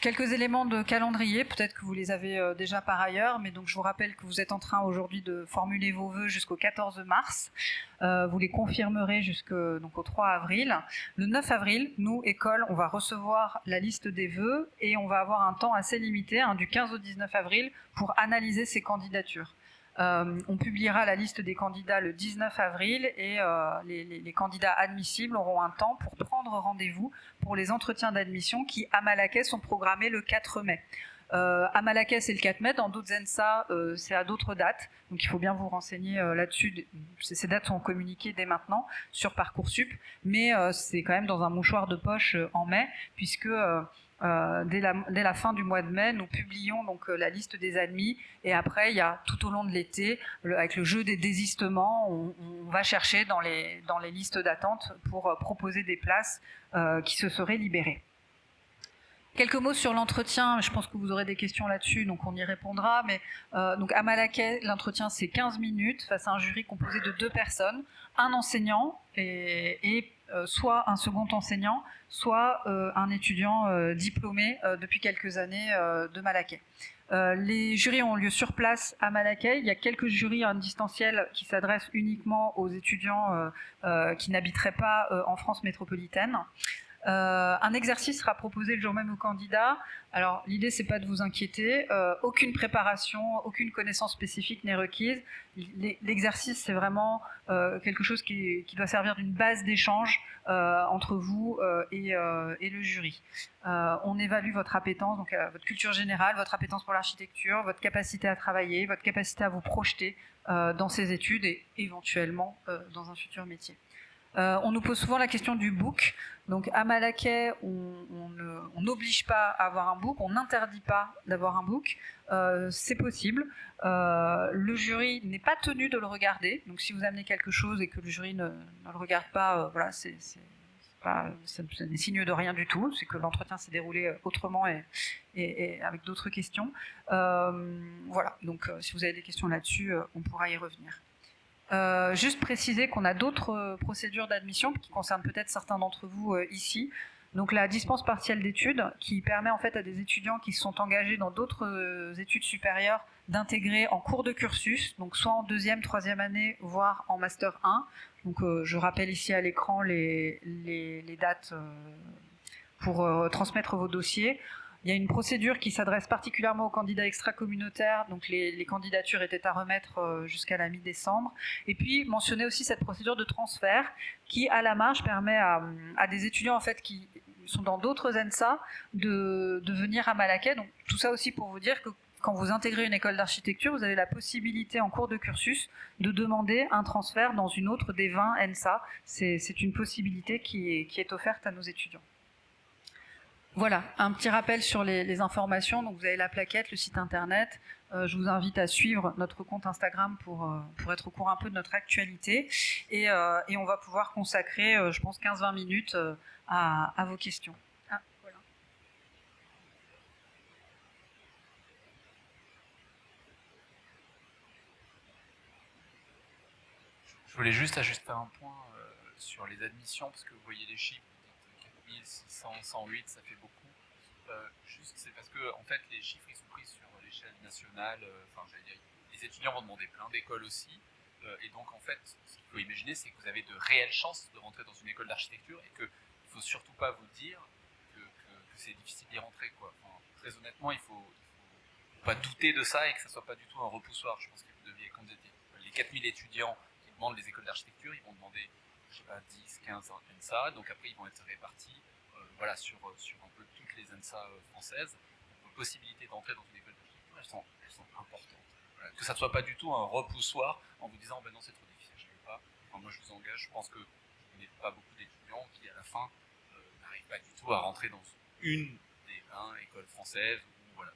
Quelques éléments de calendrier, peut-être que vous les avez déjà par ailleurs, mais donc je vous rappelle que vous êtes en train aujourd'hui de formuler vos vœux jusqu'au 14 mars. Vous les confirmerez jusqu'au 3 avril. Le 9 avril, nous, école, on va recevoir la liste des vœux et on va avoir un temps assez limité, du 15 au 19 avril, pour analyser ces candidatures. On publiera la liste des candidats le 19 avril et les candidats admissibles auront un temps pour prendre rendez-vous pour les entretiens d'admission qui, à Malaquais, sont programmés le 4 mai. À Malaquais, c'est le 4 mai, dans d'autres ENSA, c'est à d'autres dates, donc il faut bien vous renseigner là-dessus. Ces dates sont communiquées dès maintenant sur Parcoursup, mais c'est quand même dans un mouchoir de poche en mai, puisque dès la fin du mois de mai, nous publions donc la liste des admis, et après il y a tout au long de l'été, avec le jeu des désistements, on va chercher dans les listes d'attente pour proposer des places qui se seraient libérées. Quelques mots sur l'entretien, je pense que vous aurez des questions là-dessus, donc on y répondra. Mais donc à Malaquais, l'entretien c'est 15 minutes face à un jury composé de 2 personnes, un enseignant et soit un second enseignant, soit un étudiant diplômé depuis quelques années de Malaquais. Les jurys ont lieu sur place à Malaquais. Il y a quelques jurys en distanciel qui s'adressent uniquement aux étudiants qui n'habiteraient pas en France métropolitaine. Un exercice sera proposé le jour même aux candidats. Alors l'idée c'est pas de vous inquiéter, aucune préparation, aucune connaissance spécifique n'est requise. L'exercice c'est vraiment quelque chose qui doit servir d'une base d'échange entre vous et le jury. On évalue votre appétence, donc votre culture générale, votre appétence pour l'architecture, votre capacité à travailler, votre capacité à vous projeter dans ces études et éventuellement dans un futur métier. On nous pose souvent la question du book. Donc à Malaquais, on n'oblige pas à avoir un book, on n'interdit pas d'avoir un book. C'est possible. Le jury n'est pas tenu de le regarder. Donc si vous amenez quelque chose et que le jury ne le regarde pas, voilà, c'est des signes de rien du tout. C'est que l'entretien s'est déroulé autrement et avec d'autres questions. Voilà. Donc si vous avez des questions là-dessus, on pourra y revenir. Juste préciser qu'on a d'autres procédures d'admission qui concernent peut-être certains d'entre vous ici. Donc la dispense partielle d'études qui permet en fait à des étudiants qui se sont engagés dans d'autres études supérieures d'intégrer en cours de cursus, donc soit en 2e, 3e année, voire en master 1. Donc je rappelle ici à l'écran les dates pour transmettre vos dossiers. Il y a une procédure qui s'adresse particulièrement aux candidats extra-communautaires, donc les candidatures étaient à remettre jusqu'à la mi-décembre. Et puis, mentionner aussi cette procédure de transfert qui, à la marge, permet à des étudiants en fait, qui sont dans d'autres ENSA de venir à Malaquais. Donc, tout ça aussi pour vous dire que quand vous intégrez une école d'architecture, vous avez la possibilité en cours de cursus de demander un transfert dans une autre des 20 ENSA. C'est une possibilité qui est offerte à nos étudiants. Voilà, un petit rappel sur les informations. Donc vous avez la plaquette, le site internet. Je vous invite à suivre notre compte Instagram pour être au courant un peu de notre actualité. Et on va pouvoir consacrer, je pense, 15-20 minutes à vos questions. Ah, voilà. Je voulais juste ajuster un point sur les admissions, parce que vous voyez les chiffres, vous dites 4600, 108, ça fait beaucoup. Juste, c'est parce que en fait, les chiffres ils sont pris sur l'échelle nationale. J'allais dire, les étudiants vont demander plein d'écoles aussi, et donc en fait, ce qu'il faut imaginer, c'est que vous avez de réelles chances de rentrer dans une école d'architecture, et qu'il ne faut surtout pas vous dire que c'est difficile d'y rentrer, quoi. Enfin, très honnêtement, il faut pas douter de ça et que ça soit pas du tout un repoussoir. Je pense que vous deviez, comme vous dites, les 4000 étudiants qui demandent les écoles d'architecture, ils vont demander, je sais pas, 10, 15 ENSA, donc après ils vont être répartis sur un peu toutes les ENSA françaises. Donc, les possibilités d'entrer dans une école d'architecture, elles sont importantes. Voilà. Que ça ne soit pas du tout un repoussoir en vous disant, ben non, c'est trop difficile, je ne veux pas. Enfin, moi, je vous engage, je pense que je n'ai pas beaucoup d'étudiants qui, à la fin, n'arrivent pas du tout à rentrer dans une des 20 écoles françaises. Ou, voilà.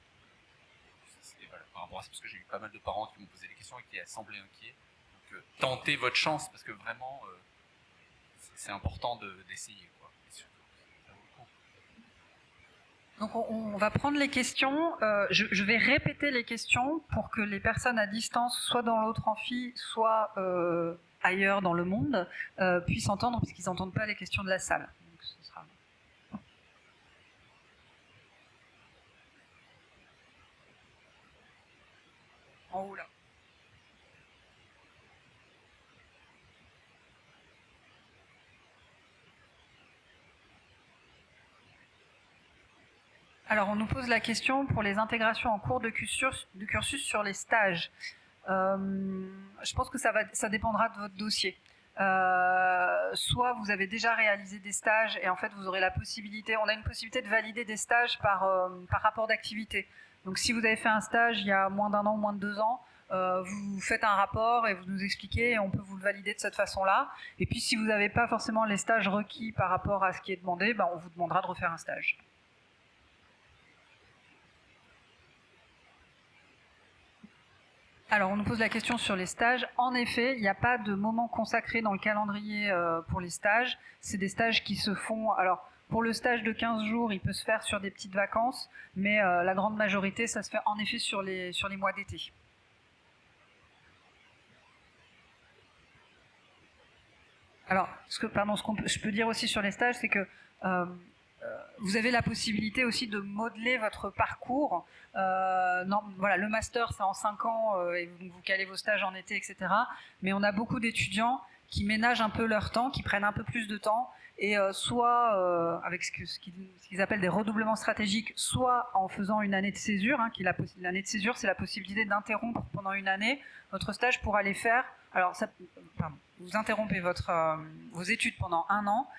Voilà, par rapport à ça, parce que j'ai eu pas mal de parents qui m'ont posé des questions et qui semblaient inquiets. Donc, tentez votre chance, parce que vraiment, c'est important d'essayer. Donc on va prendre les questions. Je vais répéter les questions pour que les personnes à distance, soit dans l'autre amphi, soit ailleurs dans le monde, puissent entendre, puisqu'ils n'entendent pas les questions de la salle. Donc, ce sera... En haut là. Alors, on nous pose la question pour les intégrations en cours de cursus sur les stages. Je pense que ça dépendra de votre dossier. Soit vous avez déjà réalisé des stages et en fait vous aurez la possibilité, on a une possibilité de valider des stages par rapport d'activité. Donc si vous avez fait un stage il y a moins d'1 an, moins de 2 ans, vous faites un rapport et vous nous expliquez et on peut vous le valider de cette façon-là. Et puis si vous n'avez pas forcément les stages requis par rapport à ce qui est demandé, on vous demandera de refaire un stage. Alors, on nous pose la question sur les stages. En effet, il n'y a pas de moment consacré dans le calendrier pour les stages. C'est des stages qui se font... Alors, pour le stage de 15 jours, il peut se faire sur des petites vacances, mais la grande majorité, ça se fait en effet sur les mois d'été. Alors, ce que je peux dire aussi sur les stages, c'est que vous avez la possibilité aussi de modeler votre parcours. Voilà, le master, c'est en 5 ans, et vous calez vos stages en été, etc. Mais on a beaucoup d'étudiants qui ménagent un peu leur temps, qui prennent un peu plus de temps, et soit avec ce qu'ils appellent des redoublements stratégiques, soit en faisant une année de césure. L'année de césure, c'est la possibilité d'interrompre pendant une année votre stage pour aller faire... Alors, vous interrompez vos études pendant 1 an,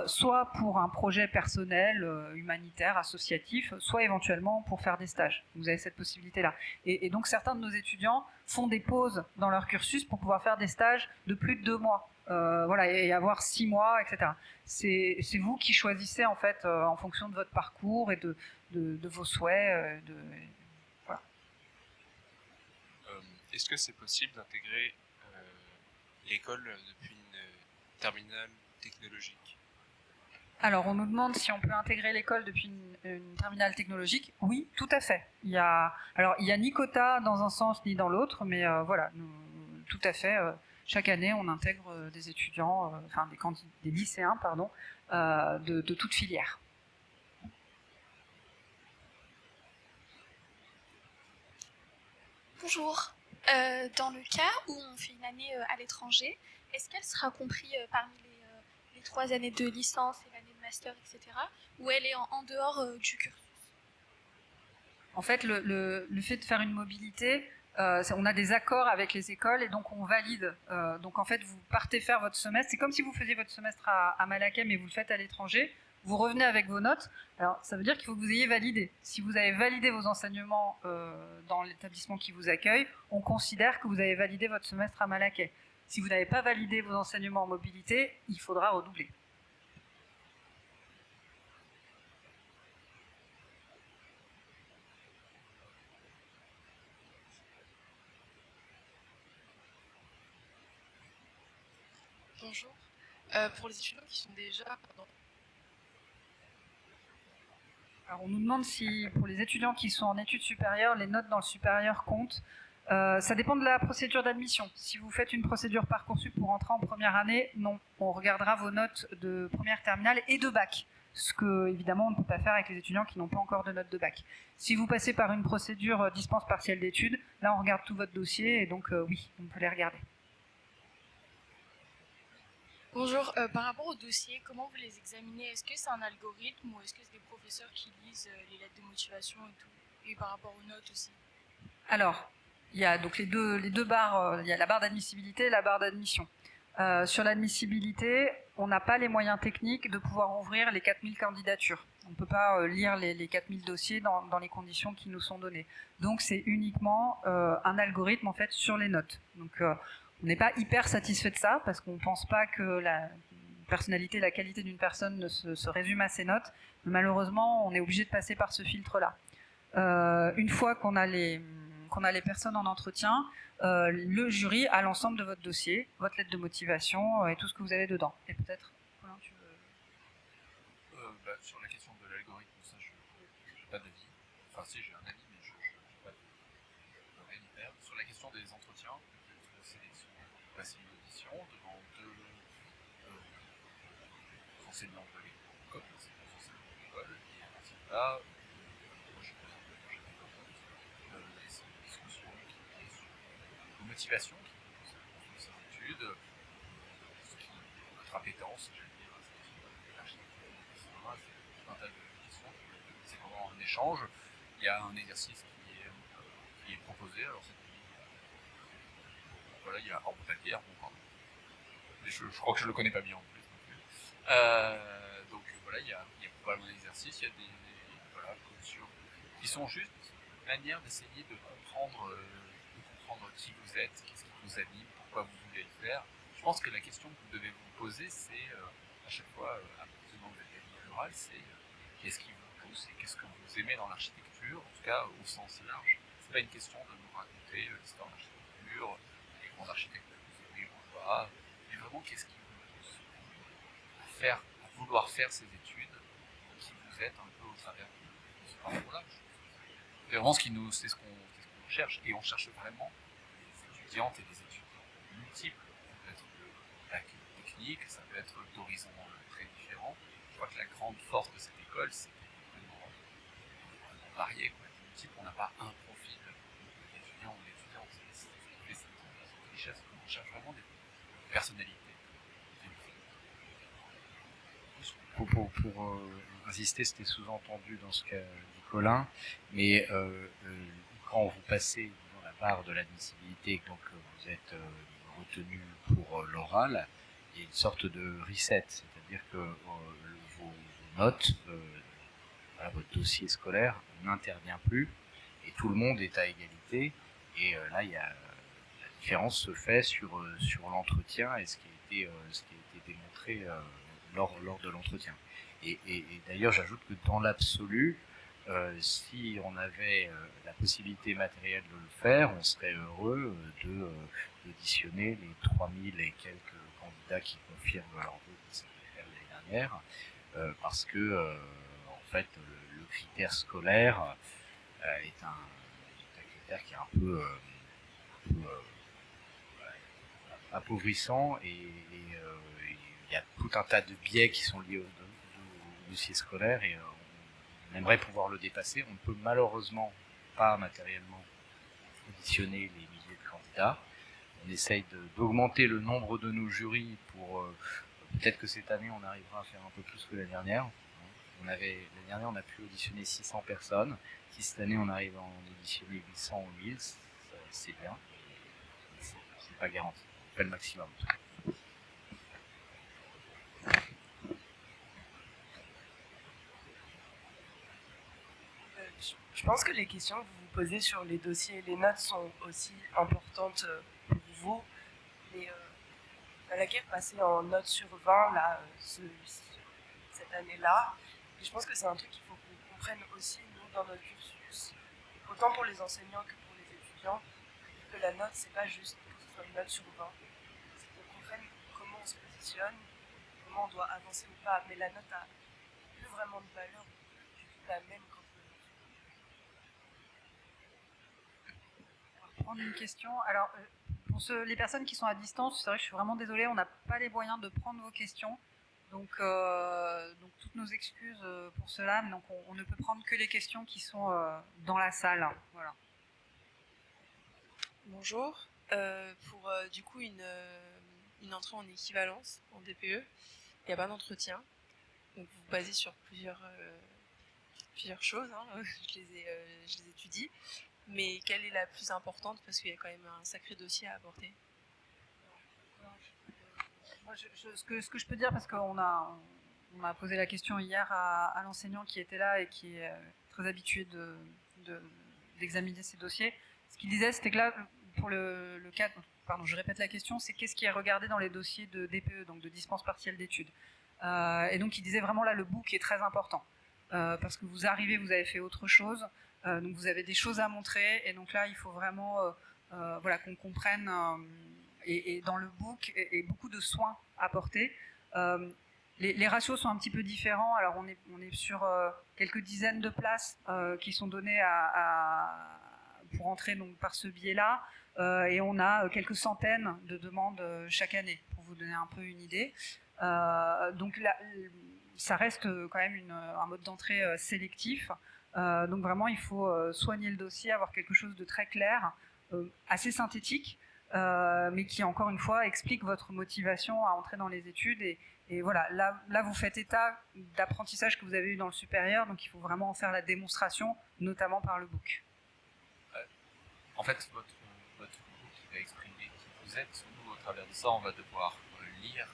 soit pour un projet personnel, humanitaire, associatif, soit éventuellement pour faire des stages. Vous avez cette possibilité-là. Et donc certains de nos étudiants font des pauses dans leur cursus pour pouvoir faire des stages de plus de 2 mois, voilà, et avoir 6 mois, etc. C'est vous qui choisissez en fait en fonction de votre parcours et de vos souhaits. Voilà. Est-ce que c'est possible d'intégrer l'école depuis une terminale technologique? Alors, on nous demande si on peut intégrer l'école depuis une terminale technologique. Oui, tout à fait. Il y a ni quota dans un sens ni dans l'autre, mais voilà, tout à fait. Chaque année, on intègre des étudiants, des lycéens, pardon, de toute filière. Bonjour. Dans le cas où on fait une année à l'étranger, est-ce qu'elle sera comprise parmi les 3 années de licence et l'année de master, etc., ou elle est en dehors du cursus? En fait, le fait de faire une mobilité, on a des accords avec les écoles et donc on valide. Donc en fait, vous partez faire votre semestre. C'est comme si vous faisiez votre semestre à Malaquais, mais vous le faites à l'étranger. Vous revenez avec vos notes. Alors, ça veut dire qu'il faut que vous ayez validé. Si vous avez validé vos enseignements dans l'établissement qui vous accueille, on considère que vous avez validé votre semestre à Malaquais. Si vous n'avez pas validé vos enseignements en mobilité, il faudra redoubler. Bonjour. Pour les étudiants qui sont déjà dans... Alors, on nous demande si, pour les étudiants qui sont en études supérieures, les notes dans le supérieur comptent. Ça dépend de la procédure d'admission. Si vous faites une procédure Parcoursup pour entrer en première année, non. On regardera vos notes de première terminale et de bac. Ce que, évidemment, on ne peut pas faire avec les étudiants qui n'ont pas encore de notes de bac. Si vous passez par une procédure dispense partielle d'études, là, on regarde tout votre dossier et donc, oui, on peut les regarder. Bonjour. Par rapport au dossier, comment vous les examinez? Est-ce que c'est un algorithme ou est-ce que c'est des professeurs qui lisent les lettres de motivation et tout? Et par rapport aux notes aussi? Alors, il y a donc les deux barres, il y a la barre d'admissibilité et la barre d'admission. Sur l'admissibilité, on n'a pas les moyens techniques de pouvoir ouvrir les 4000 candidatures. On ne peut pas lire les 4000 dossiers dans les conditions qui nous sont données. Donc c'est uniquement un algorithme en fait sur les notes. Donc on n'est pas hyper satisfait de ça parce qu'on ne pense pas que la personnalité, la qualité d'une personne se résume à ses notes. Mais malheureusement, on est obligé de passer par ce filtre-là. Une fois qu'on a les personnes en entretien, le jury a l'ensemble de votre dossier, votre lettre de motivation et tout ce que vous avez dedans. Et peut-être, Colin, tu veux... Sur la question de l'algorithme, ça, je n'ai pas d'avis. Enfin, si, j'ai un avis, mais je n'ai pas d'avis hyper. Sur la question des entretiens, de sélection, passer une audition devant deux enseignants de l'école, c'est des enseignants de l'école, et à partir de là, moi, je pose des discussions qui sont de motivation, qui sont ces études, votre appétence, j'allais dire, l'architecture, etc. C'est tout un tas de questions. C'est vraiment un échange. Il y a un exercice qui est proposé. Alors, voilà, il y a Orbe Tapière, mais je crois que je le connais pas bien en plus. Donc voilà, il y a probablement un exercice, il y a voilà, qui sont juste une manière d'essayer de comprendre qui vous êtes, qu'est-ce qui vous anime, pourquoi vous voulez le faire. Je pense que la question que vous devez vous poser, c'est à chaque fois, à partir du moment où vous êtes à l'oral, c'est qu'est-ce qui vous pousse et qu'est-ce que vous aimez dans l'architecture, en tout cas au sens large. C'est pas une question de nous raconter l'histoire de l'architecture, les grands architectes que vous aimez ou pas, mais vraiment qu'est-ce qui vous pousse à vouloir faire ces études, qui vous êtes un peu au travers de ce parcours-là. C'est vraiment c'est ce qu'on cherche, et on cherche vraiment des étudiantes et des étudiants multiples. Ça peut être de bac technique, ça peut être d'horizons très différents. Je crois que la grande force de cette école, c'est qu'elle est vraiment variée, multiple. On n'a pas un profil d'étudiant ou d'étudiante. C'est cette richesse. On cherche vraiment des personnalités. Pour insister, c'était sous-entendu dans ce qu'a dit Colin, mais quand vous passez dans la barre de l'admissibilité, donc vous êtes retenu pour l'oral, il y a une sorte de reset, c'est-à-dire que vos notes, voilà, votre dossier scolaire n'intervient plus et tout le monde est à égalité. Et là, la différence se fait sur l'entretien et ce qui a été démontré lors de l'entretien. Et d'ailleurs, j'ajoute que dans l'absolu, si on avait la possibilité matérielle de le faire, on serait heureux d'auditionner les 3000 et quelques candidats qui confirment leur vœu de cette l'année dernière, parce que en fait, le critère scolaire est un critère qui est un peu appauvrissant, et il y a tout un tas de biais qui sont liés au dossier scolaire, et on aimerait pouvoir le dépasser. On ne peut malheureusement pas matériellement auditionner les milliers de candidats. On essaye d'augmenter le nombre de nos jurys pour peut-être que cette année on arrivera à faire un peu plus que l'année dernière. L'année dernière on a pu auditionner 600 personnes. Si cette année on arrive à en auditionner 800 ou 1000, c'est bien. C'est pas garanti. On fait le maximum. Je pense que les questions que vous vous posez sur les dossiers et les notes sont aussi importantes pour vous. Mais Malaquais passé en notes sur 20 là, cette année-là. Et je pense que c'est un truc qu'il faut qu'on comprenne aussi, nous, dans notre cursus, autant pour les enseignants que pour les étudiants, que la note, c'est pas juste que ce soit une note sur 20. C'est qu'on comprenne comment on se positionne positionne, comment on doit avancer ou pas. Mais la note a plus vraiment de valeur, la même quand On va prendre une question. Alors, pour les personnes qui sont à distance, c'est vrai que je suis vraiment désolée, on n'a pas les moyens de prendre vos questions. Donc toutes nos excuses pour cela, mais donc on ne peut prendre que les questions qui sont dans la salle. Voilà. Bonjour. Pour du coup une entrée en équivalence en DPE, il n'y a pas d'entretien. Donc vous vous basez sur plusieurs choses, hein. Je les étudie. Mais quelle est la plus importante, parce qu'il y a quand même un sacré dossier à apporter. Moi, ce que je peux dire, parce qu'on a posé la question hier à l'enseignant qui était là et qui est très habitué d'examiner ces dossiers. Ce qu'il disait, c'était que là, pour le cas, pardon, je répète la question, c'est qu'est-ce qui est regardé dans les dossiers de DPE, donc de dispense partielle d'études. Et donc il disait vraiment là, le book est très important, parce que vous arrivez, vous avez fait autre chose, donc vous avez des choses à montrer, et donc là, il faut vraiment voilà, qu'on comprenne, et dans le book, et beaucoup de soins apportés. Les ratios sont un petit peu différents. Alors on est sur quelques dizaines de places qui sont données pour entrer donc par ce biais-là, et on a quelques centaines de demandes chaque année, pour vous donner un peu une idée. Donc là, ça reste quand même un mode d'entrée sélectif. Donc vraiment, il faut soigner le dossier, avoir quelque chose de très clair, assez synthétique, mais qui, encore une fois, explique votre motivation à entrer dans les études. Et voilà, là, vous faites état d'apprentissage que vous avez eu dans le supérieur, donc il faut vraiment en faire la démonstration, notamment par le book. En fait, votre book va exprimer qui vous êtes. Nous, au travers de ça, on va devoir lire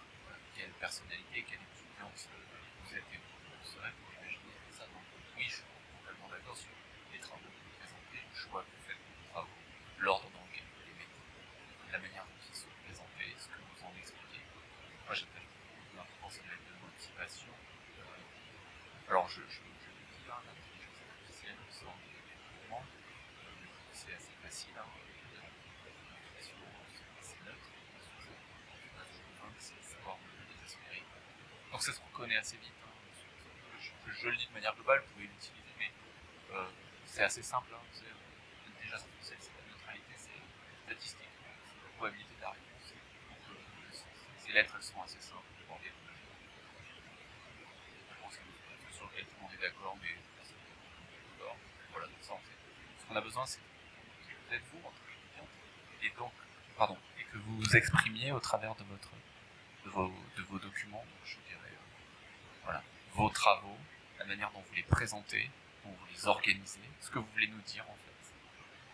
quelle personnalité, quelle étudiante vous êtes et vous serez pour imaginer ça. Donc, oui, je suis totalement d'accord sur les travaux que vous présentez, le choix que vous faites de vos travaux, l'ordre dans lequel vous les mettez, la manière dont ils sont présentés, ce que vous en expliquez. Moi, j'appelle l'importance de la motivation. Alors, je le dis, l'intelligence artificielle, sans des mouvements, c'est assez facile, hein. C'est neutre, c'est savoir me désespérer. Donc ça se reconnaît assez vite, hein. Je le dis de manière globale, vous pouvez l'utiliser, mais c'est assez simple, hein. Déjà c'est la neutralité, c'est statistique, c'est la probabilité de la réponse. Donc ces lettres, elles sont assez simples. Je pense que sur lequel tout le monde est d'accord, mais personne n'est d'accord. Voilà, donc ça en fait. Ce qu'on a besoin, c'est que vous êtes vous, entre étudiante, et donc, et que vous vous exprimiez au travers de vos documents, donc je dirais, voilà, vos travaux, la manière dont vous les présentez, dont vous les organisez, ce que vous voulez nous dire en fait,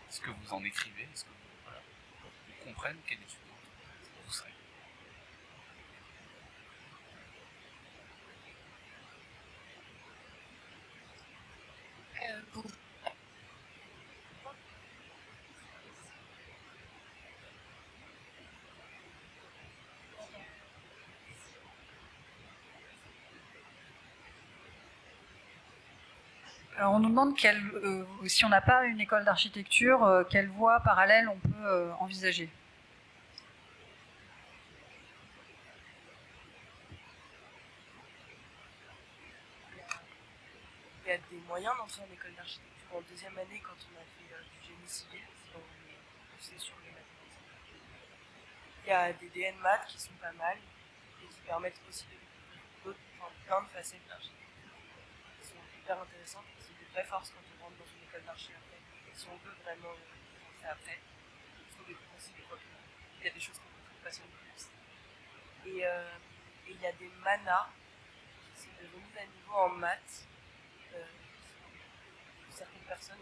ce que vous en écrivez, ce que vous comprennent quel étudiant vous serez. Pour Alors on nous demande si on n'a pas une école d'architecture, quelle voie parallèle on peut envisager. il y a des moyens d'entrer en école d'architecture en deuxième année quand on a fait du génie civil, si on est poussé sur les mathématiques. Il y a des DN maths qui sont pas mal et qui permettent aussi de découvrir plein de facettes d'architecture qui sont hyper intéressantes et qui sont des vraies forces quand on rentre dans une école d'archi après. Et si on veut vraiment rentrer après, il faut découvrir aussi des fois qu'il y a des choses qui nous passionnent plus. Et il y a des manas qui sont des remises à niveau en maths. Certaines personnes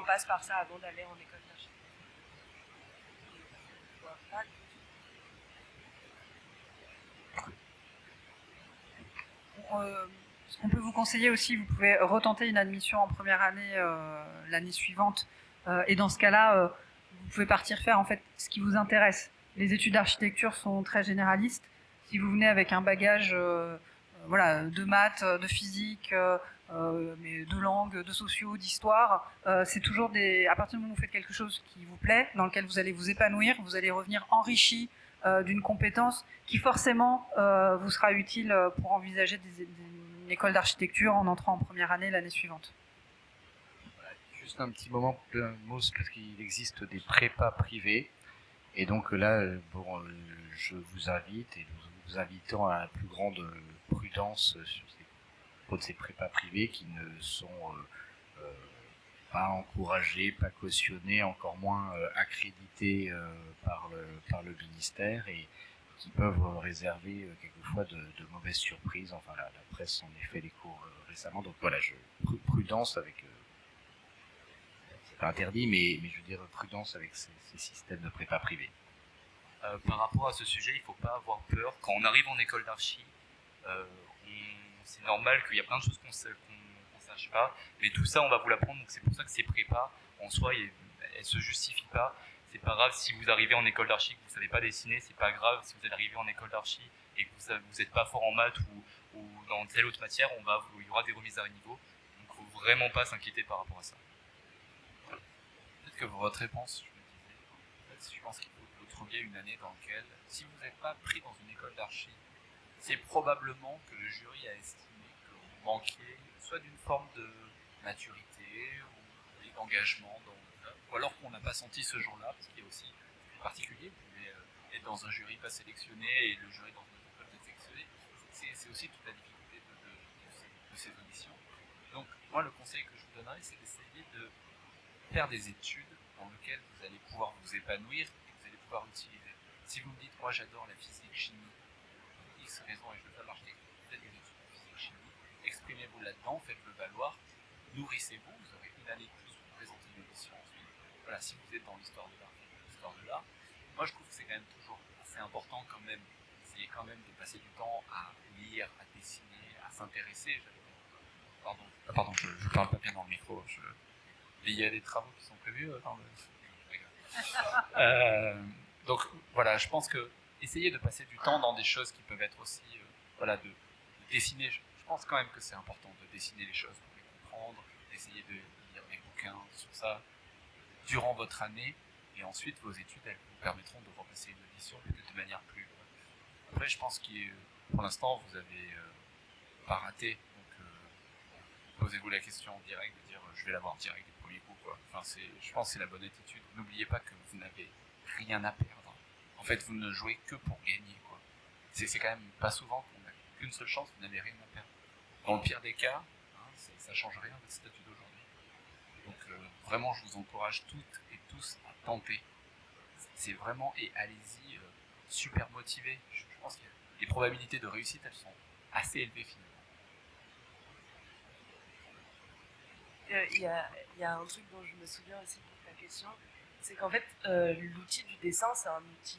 passent par ça avant d'aller en école d'architecture. Ce qu'on peut vous conseiller aussi, vous pouvez retenter une admission en première année l'année suivante, et dans ce cas-là, vous pouvez partir faire en fait ce qui vous intéresse. Les études d'architecture sont très généralistes. Si vous venez avec un bagage voilà, de maths, de physique, mais de langue, de sociaux, d'histoire, c'est toujours à partir du moment où vous faites quelque chose qui vous plaît, dans lequel vous allez vous épanouir, vous allez revenir enrichi d'une compétence qui forcément vous sera utile pour envisager une école d'architecture en entrant en première année l'année suivante. Juste un petit moment, un mot, parce qu'il existe des prépas privés. Et donc là, bon, je vous invite et nous vous invitons à la plus grande prudence sur ces prépas privés qui ne sont pas encouragés, pas cautionnés, encore moins accrédités par le ministère et qui peuvent réserver quelquefois de mauvaises surprises. Enfin, la presse en a fait l'écho récemment. Donc voilà, prudence avec... c'est pas interdit, mais je veux dire prudence avec ces systèmes de prépa privés. Par rapport à ce sujet, il ne faut pas avoir peur. Quand on arrive en école d'archi, c'est normal qu'il y a plein de choses qu'on ne sache pas, mais tout ça, on va vous l'apprendre. Donc c'est pour ça que ces prépas, en soi, elles ne se justifient pas. C'est pas grave si vous arrivez en école d'archi et que vous ne savez pas dessiner. C'est pas grave si vous êtes arrivé en école d'archi et que vous n'êtes pas fort en maths ou dans telle autre matière. Il y aura des remises à niveau. Donc il ne faut vraiment pas s'inquiéter par rapport à ça. Peut-être que votre réponse, je pense qu'il faut que vous trouviez une année dans laquelle, si vous n'êtes pas pris dans une école d'archi, c'est probablement que le jury a estimé que vous manquiez soit d'une forme de maturité ou d'engagement, ou alors qu'on n'a pas senti ce jour-là, parce qu'il y a aussi en particulier, vous pouvez être dans un jury pas sélectionné et le jury dans une autre école d'être sélectionné. C'est aussi toute la difficulté de ces auditions. Donc moi le conseil que je vous donnerais, c'est d'essayer de faire des études dans lesquelles vous allez pouvoir vous épanouir et que vous allez pouvoir utiliser. Si vous me dites, moi j'adore la physique, chimie, X raisons et je veux faire de l'architecture, faites des études de physique, chimie, exprimez-vous là-dedans, faites-le valoir, nourrissez-vous, vous aurez une année de plus pour présenter une audition ensuite. Voilà, si vous êtes dans l'histoire de l'art, moi je trouve que c'est quand même toujours assez important quand même, essayez quand même de passer du temps à lire, à dessiner, à s'intéresser. Pardon, je parle pas bien dans le micro, il y a des travaux qui sont prévus donc voilà, je pense que essayer de passer du temps dans des choses qui peuvent être aussi de dessiner. Je pense quand même que c'est important de dessiner les choses pour les comprendre, d'essayer de lire des bouquins sur ça durant votre année, et ensuite vos études elles vous permettront de repasser une audition peut-être de manière plus. Après, je pense que pour l'instant vous avez pas raté, donc posez-vous la question en direct de dire je vais l'avoir direct du premier coup, quoi. Enfin, je pense que c'est la bonne attitude. N'oubliez pas que vous n'avez rien à perdre. En fait, vous ne jouez que pour gagner, quoi. C'est quand même pas souvent qu'on n'a qu'une seule chance, vous n'avez rien à perdre. Dans le pire des cas, ça change rien de votre statut d'aujourd'hui. Donc vraiment, je vous encourage toutes et tous à tenter. C'est vraiment, et allez-y super motivés. Je pense que les probabilités de réussite, elles sont assez élevées finalement. Il y a un truc dont je me souviens aussi pour ta question, c'est qu'en fait, l'outil du dessin, c'est un outil,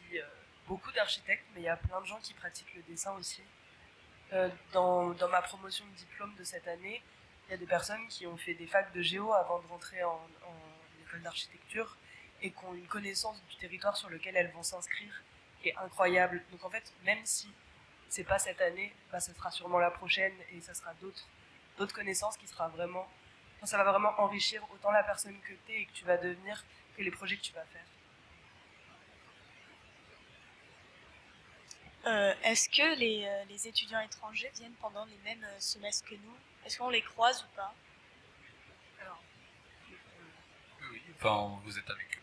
beaucoup d'architectes, mais il y a plein de gens qui pratiquent le dessin aussi. Dans ma promotion de diplôme de cette année, il y a des personnes qui ont fait des facs de géo avant de rentrer en école d'architecture et qui ont une connaissance du territoire sur lequel elles vont s'inscrire qui est incroyable. Donc en fait, même si c'est pas cette année, ce sera sûrement la prochaine et ça sera d'autres connaissances qui sera vraiment... ça va vraiment enrichir autant la personne que tu es et que tu vas devenir que les projets que tu vas faire. Est-ce que les étudiants étrangers viennent pendant les mêmes semestres que nous? Est-ce qu'on les croise ou pas? Alors, oui, enfin, vous êtes avec eux.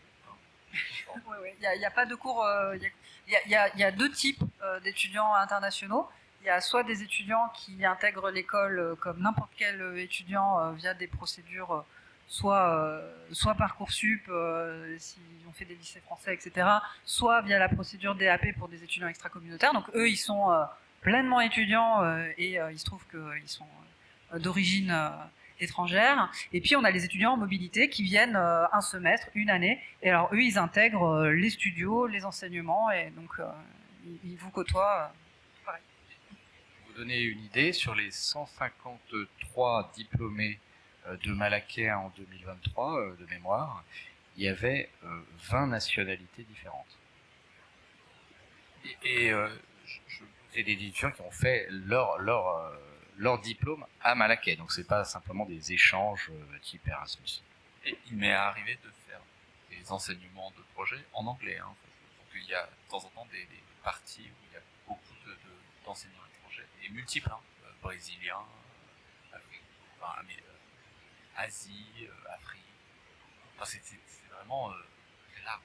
Il n'y a pas de cours. Il y a deux types d'étudiants internationaux. Il y a soit des étudiants qui intègrent l'école comme n'importe quel étudiant via des procédures, soit Parcoursup, si on fait des lycées français, etc., soit via la procédure DAP pour des étudiants extracommunautaires. Donc eux, ils sont pleinement étudiants et il se trouve qu'ils sont d'origine étrangère. Et puis on a les étudiants en mobilité qui viennent un semestre, une année. Et alors eux, ils intègrent les studios, les enseignements, et donc ils vous côtoient. Pareil. Pour vous donner une idée, sur les 153 diplômés de Malaquais en 2023, de mémoire, il y avait 20 nationalités différentes. Et c'est des étudiants qui ont fait leur diplôme à Malaquais, donc c'est pas simplement des échanges type Erasmus. Et il m'est arrivé de faire des enseignements de projet en anglais. Donc il y a de temps en temps des partie où il y a beaucoup d'enseignants étrangers, et multiples, hein, brésiliens, Asie, Afrique. Enfin, c'est vraiment très large.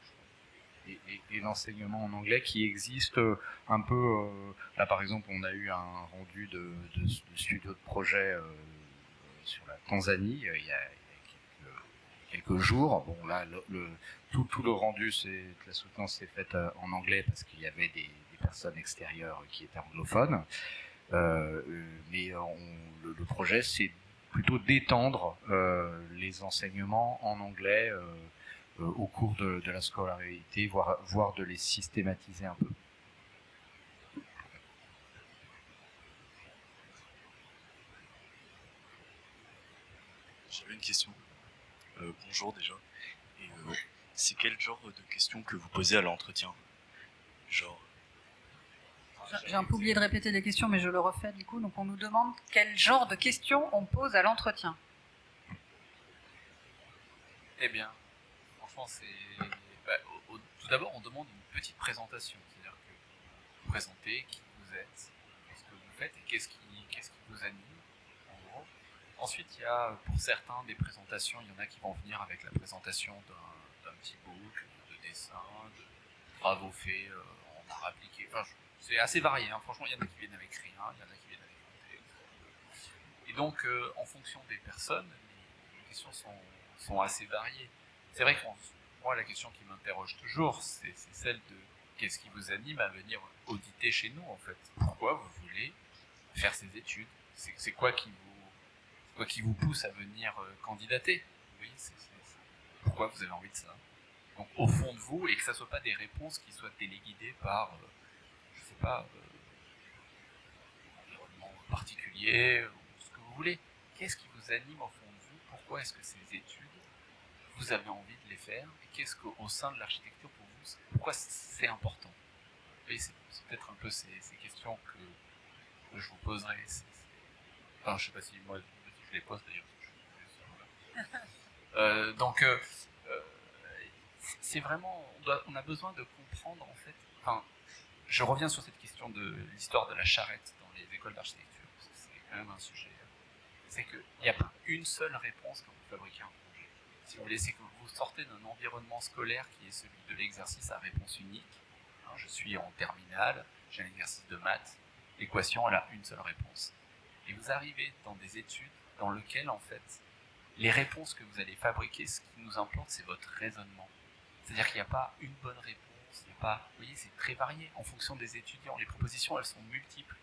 Et l'enseignement en anglais qui existe un peu. Là, par exemple, on a eu un rendu de studio de projet sur la Tanzanie il y a quelques jours. Bon, là, tout le rendu, la soutenance s'est faite en anglais parce qu'il y avait des personnes extérieures qui étaient anglophones. Mais le projet, c'est plutôt d'étendre les enseignements en anglais au cours de la scolarité, voire de les systématiser un peu. J'avais une question. Bonjour déjà. Et c'est quel genre de questions que vous posez à l'entretien? Genre. J'ai un peu oublié de répéter les questions, mais je le refais du coup. Donc on nous demande quel genre de questions on pose à l'entretien. Eh bien, franchement, tout d'abord, on demande une petite présentation, c'est-à-dire que vous présentez qui vous êtes, ce que vous faites et qu'est-ce qui vous anime, en gros. Ensuite, il y a pour certains des présentations, il y en a qui vont venir avec la présentation d'un petit book, de dessin, de travaux faits en art appliqué. Enfin, c'est assez varié, hein. Franchement, il y en a qui viennent avec rien, il y en a qui viennent avec un texte. Et donc, en fonction des personnes, les questions sont assez variées. C'est vrai que moi, la question qui m'interroge toujours, c'est celle de qu'est-ce qui vous anime à venir auditer chez nous, en fait. Pourquoi vous voulez faire ces études? C'est quoi qui vous pousse à venir candidater? Oui, pourquoi vous avez envie de ça? Donc, au fond de vous, et que ça ne soit pas des réponses qui soient téléguidées par, je sais pas, un environnement particulier, ou ce que vous voulez. Qu'est-ce qui vous anime au fond de vous? Pourquoi est-ce que ces études, vous avez envie de les faire? Et qu'est-ce qu'au sein de l'architecture, pour vous, pourquoi c'est important? Et c'est peut-être un peu ces questions que je vous poserai. Enfin, je sais pas si moi je les pose d'ailleurs. Donc, c'est vraiment, on a besoin de comprendre en fait. Enfin, je reviens sur cette question de l'histoire de la charrette dans les écoles d'architecture, parce que c'est quand même un sujet. C'est qu'il n'y a pas une seule réponse quand vous fabriquez un projet. Si vous voulez, c'est que vous sortez d'un environnement scolaire qui est celui de l'exercice à réponse unique. Je suis en terminale, j'ai un exercice de maths, l'équation elle a une seule réponse. Et vous arrivez dans des études dans lesquelles en fait les réponses que vous allez fabriquer, ce qui nous implante, c'est votre raisonnement. C'est-à-dire qu'il n'y a pas une bonne réponse, il n'y a pas, vous voyez, c'est très varié en fonction des étudiants. Les propositions, elles sont multiples.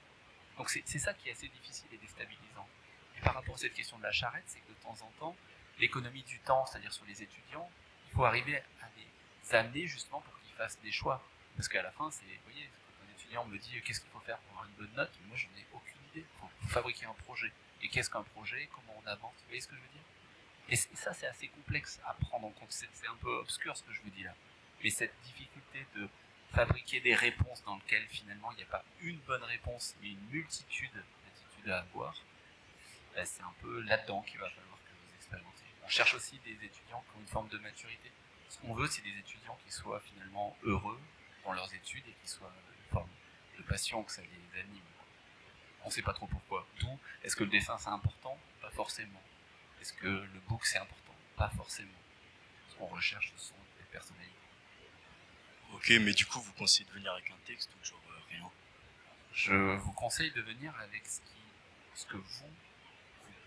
Donc c'est ça qui est assez difficile et déstabilisant. Et par rapport à cette question de la charrette, c'est que de temps en temps, l'économie du temps, c'est-à-dire sur les étudiants, il faut arriver à les amener justement pour qu'ils fassent des choix. Parce qu'à la fin, c'est, vous voyez, quand un étudiant me dit qu'est-ce qu'il faut faire pour avoir une bonne note, moi je n'ai aucune idée. Il faut fabriquer un projet. Et qu'est-ce qu'un projet? Comment on avance? Vous voyez ce que je veux dire? Et ça, c'est assez complexe à prendre en compte. C'est un peu obscur ce que je vous dis là. Mais cette difficulté de fabriquer des réponses dans lesquelles finalement il n'y a pas une bonne réponse, mais une multitude d'attitudes à avoir, c'est un peu là-dedans qu'il va falloir que vous expérimentez. On cherche aussi des étudiants qui ont une forme de maturité. Ce qu'on veut, c'est des étudiants qui soient finalement heureux dans leurs études et qui soient une forme de passion, que ça les anime. On ne sait pas trop pourquoi. D'où, est-ce que le dessin c'est important? Pas forcément. Est-ce que le book c'est important? Pas forcément. Ce qu'on recherche, ce sont des personnalités. Ok, mais du coup, vous conseillez de venir avec un texte ou genre rien? Je vous conseille de venir avec ce que vous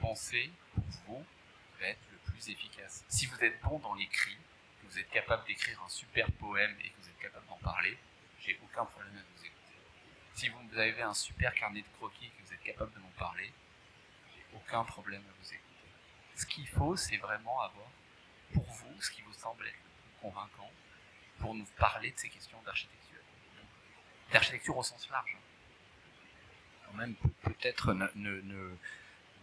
pensez, pour vous, va être le plus efficace. Si vous êtes bon dans l'écrit, que vous êtes capable d'écrire un super poème et que vous êtes capable d'en parler, j'ai aucun problème à vous écouter. Si vous avez un super carnet de croquis et que vous êtes capable de m'en parler, j'ai aucun problème à vous écouter. Ce qu'il faut, c'est vraiment avoir, pour vous, ce qui vous semble être le plus convaincant pour nous parler de ces questions d'architecture. D'architecture au sens large. Quand même, peut-être ne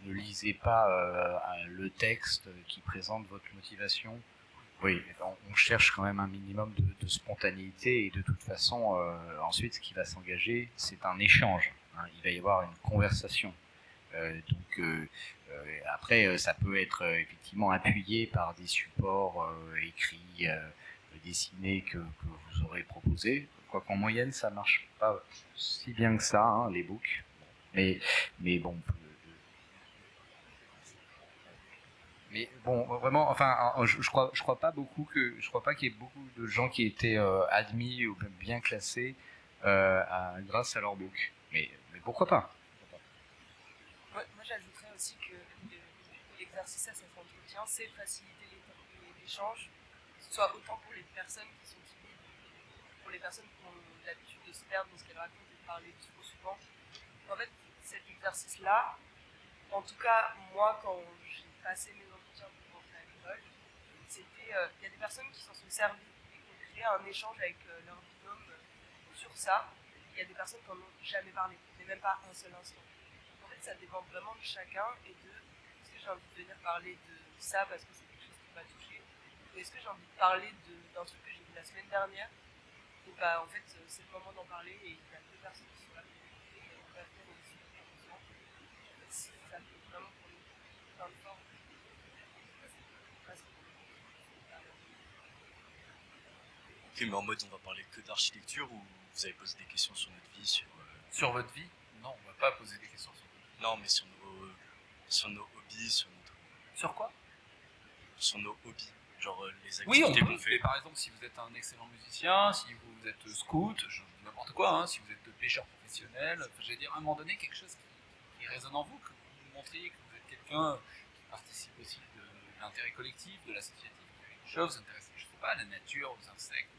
lisez pas le texte qui présente votre motivation. Oui, on cherche quand même un minimum de spontanéité et de toute façon, ensuite, ce qui va s'engager, c'est un échange. Hein. Il va y avoir une conversation. Après, ça peut être effectivement appuyé par des supports écrits, dessinés que vous aurez proposés. crois qu'en moyenne, ça marche pas si bien que ça, hein, les books. Mais bon. Mais bon, vraiment, enfin, je crois pas qu'il y ait beaucoup de gens qui étaient admis ou même bien classés grâce à leur book. Mais pourquoi pas? Ouais, moi j'ajouterais aussi que l'exercice à cet entretien, c'est faciliter l'échange, que ce soit autant pour les personnes qui sont timides, pour les personnes qui ont l'habitude de se perdre dans ce qu'elles racontent et de parler trop souvent. En fait, cet exercice-là, en tout cas, moi, quand j'ai passé mes entretiens pour rentrer à l'école, c'était, il y a des personnes qui s'en sont servies et qui ont créé un échange avec leur binôme sur ça. Il y a des personnes qui n'en ont jamais parlé, mais même pas un seul instant. En fait, ça dépend vraiment de chacun et de est-ce que j'ai envie de venir parler de ça parce que c'est quelque chose qui m'a touché, ou est-ce que j'ai envie de parler d'un truc que j'ai vu la semaine dernière. Et bah, en fait, c'est le moment d'en parler et il y a deux personnes qui sont là pour écouter et on va faire aussi attention. Ça fait vraiment pour nous plein de formes. Ok, mais en mode on va parler que d'architecture ou vous avez posé des questions sur notre vie, Sur votre vie? Non, on va pas poser des questions sur votre vie. Non, mais sur nos hobbies, Sur quoi? sur nos hobbies, genre les Oui, on activités peut. qu'on fait. Mais par exemple, si vous êtes un excellent musicien, si vous êtes scout, je dis n'importe quoi, hein, si vous êtes pêcheur professionnel, enfin, je vais dire à un moment donné quelque chose qui résonne en vous, que vous montriez que vous êtes quelqu'un qui participe aussi de l'intérêt collectif, de l'associatif, quelque chose, vous intéresse, je sais pas, à la nature, aux insectes.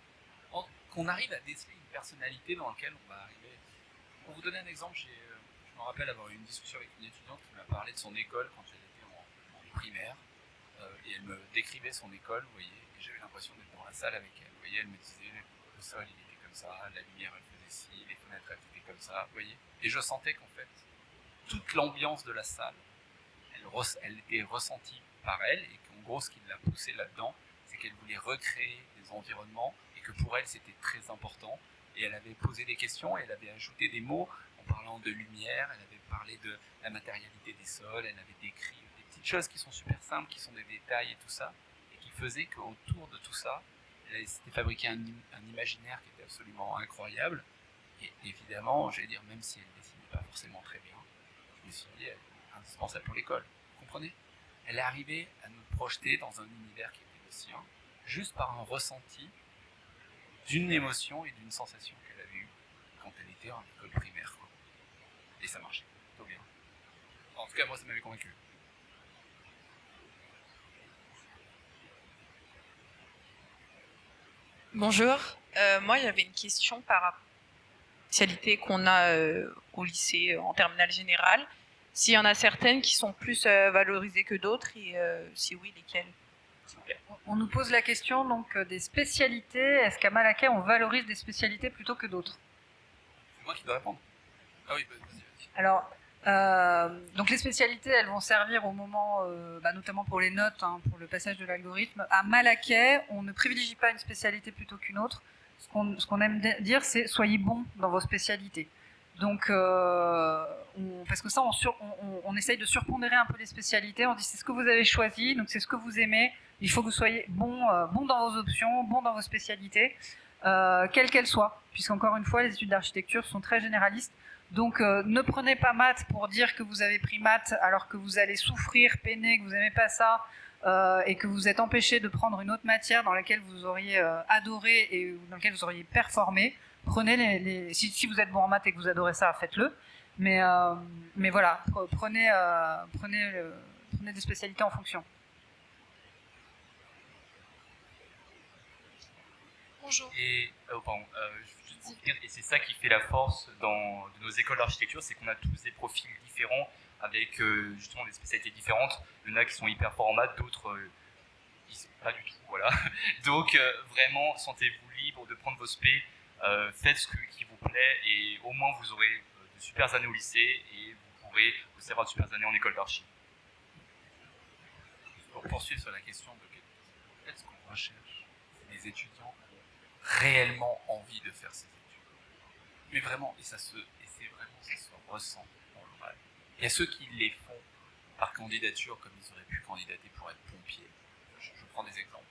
Qu'on arrive à déceler une personnalité dans laquelle on va arriver. Pour vous donner un exemple, je me rappelle avoir eu une discussion avec une étudiante qui m'a parlé de son école quand elle était en primaire. Et elle me décrivait son école, vous voyez, et j'avais l'impression d'être dans la salle avec elle. Vous voyez, elle me disait, le sol il était comme ça, la lumière elle faisait ci, les fenêtres elles étaient comme ça, vous voyez. Et je sentais qu'en fait, toute l'ambiance de la salle, elle était ressentie par elle, et qu'en gros, ce qui l'a poussée là-dedans, c'est qu'elle voulait recréer des environnements, et que pour elle, c'était très important. Et elle avait posé des questions, et elle avait ajouté des mots en parlant de lumière, elle avait parlé de la matérialité des sols, elle avait décrit des petites choses qui sont super simples, qui sont des détails et tout ça, et qui faisaient qu'autour de tout ça, elle s'était fabriqué un imaginaire qui était absolument incroyable. Et évidemment, j'allais dire, même si elle ne dessinait pas forcément très bien, je me suis dit, elle est indispensable pour l'école. Vous comprenez? Elle est arrivée à nous projeter dans un univers qui était le sien, juste par un ressenti d'une émotion et d'une sensation qu'elle avait eue quand elle était en école primaire. Quoi. Et ça marchait plutôt bien. En tout cas, moi, ça m'avait convaincu. Bonjour, moi j'avais une question par rapport aux spécialités qu'on a au lycée en terminale générale. S'il y en a certaines qui sont plus valorisées que d'autres et si oui, lesquelles? On nous pose la question donc des spécialités. Est-ce qu'à Malaquais on valorise des spécialités plutôt que d'autres? C'est moi qui dois répondre. Ah oui, vas-y. Alors, donc les spécialités, elles vont servir au moment, notamment pour les notes, hein, pour le passage de l'algorithme. À Malaquais, on ne privilégie pas une spécialité plutôt qu'une autre. Ce qu'on aime dire, c'est soyez bons dans vos spécialités. Donc, parce que ça, on essaye de surpondérer un peu les spécialités. On dit c'est ce que vous avez choisi, donc c'est ce que vous aimez. Il faut que vous soyez bon dans vos options, bon dans vos spécialités, quelles qu'elles soient. Puisqu'encore une fois, les études d'architecture sont très généralistes. Donc, ne prenez pas maths pour dire que vous avez pris maths alors que vous allez souffrir, peiner, que vous n'aimez pas ça, et que vous êtes empêché de prendre une autre matière dans laquelle vous auriez adoré et dans laquelle vous auriez performé. Prenez si vous êtes bon en maths et que vous adorez ça, faites-le. Mais voilà, prenez des spécialités en fonction. Bonjour. Et, je veux juste dire, et c'est ça qui fait la force de nos écoles d'architecture, c'est qu'on a tous des profils différents avec justement des spécialités différentes. Il y en a qui sont hyper forts en maths, d'autres pas du tout. Voilà. Donc vraiment, sentez-vous libre de prendre vos spés, faites ce qui vous plaît et au moins vous aurez de super années au lycée et vous pourrez aussi avoir de super années en école d'archi. Pour poursuivre sur la question de ce qu'on recherche, c'est des étudiants qui ont réellement envie de faire ces études. Mais vraiment, et ça se ressent dans l'oral. Il y a ceux qui les font par candidature, comme ils auraient pu candidater pour être pompiers. Je prends des exemples.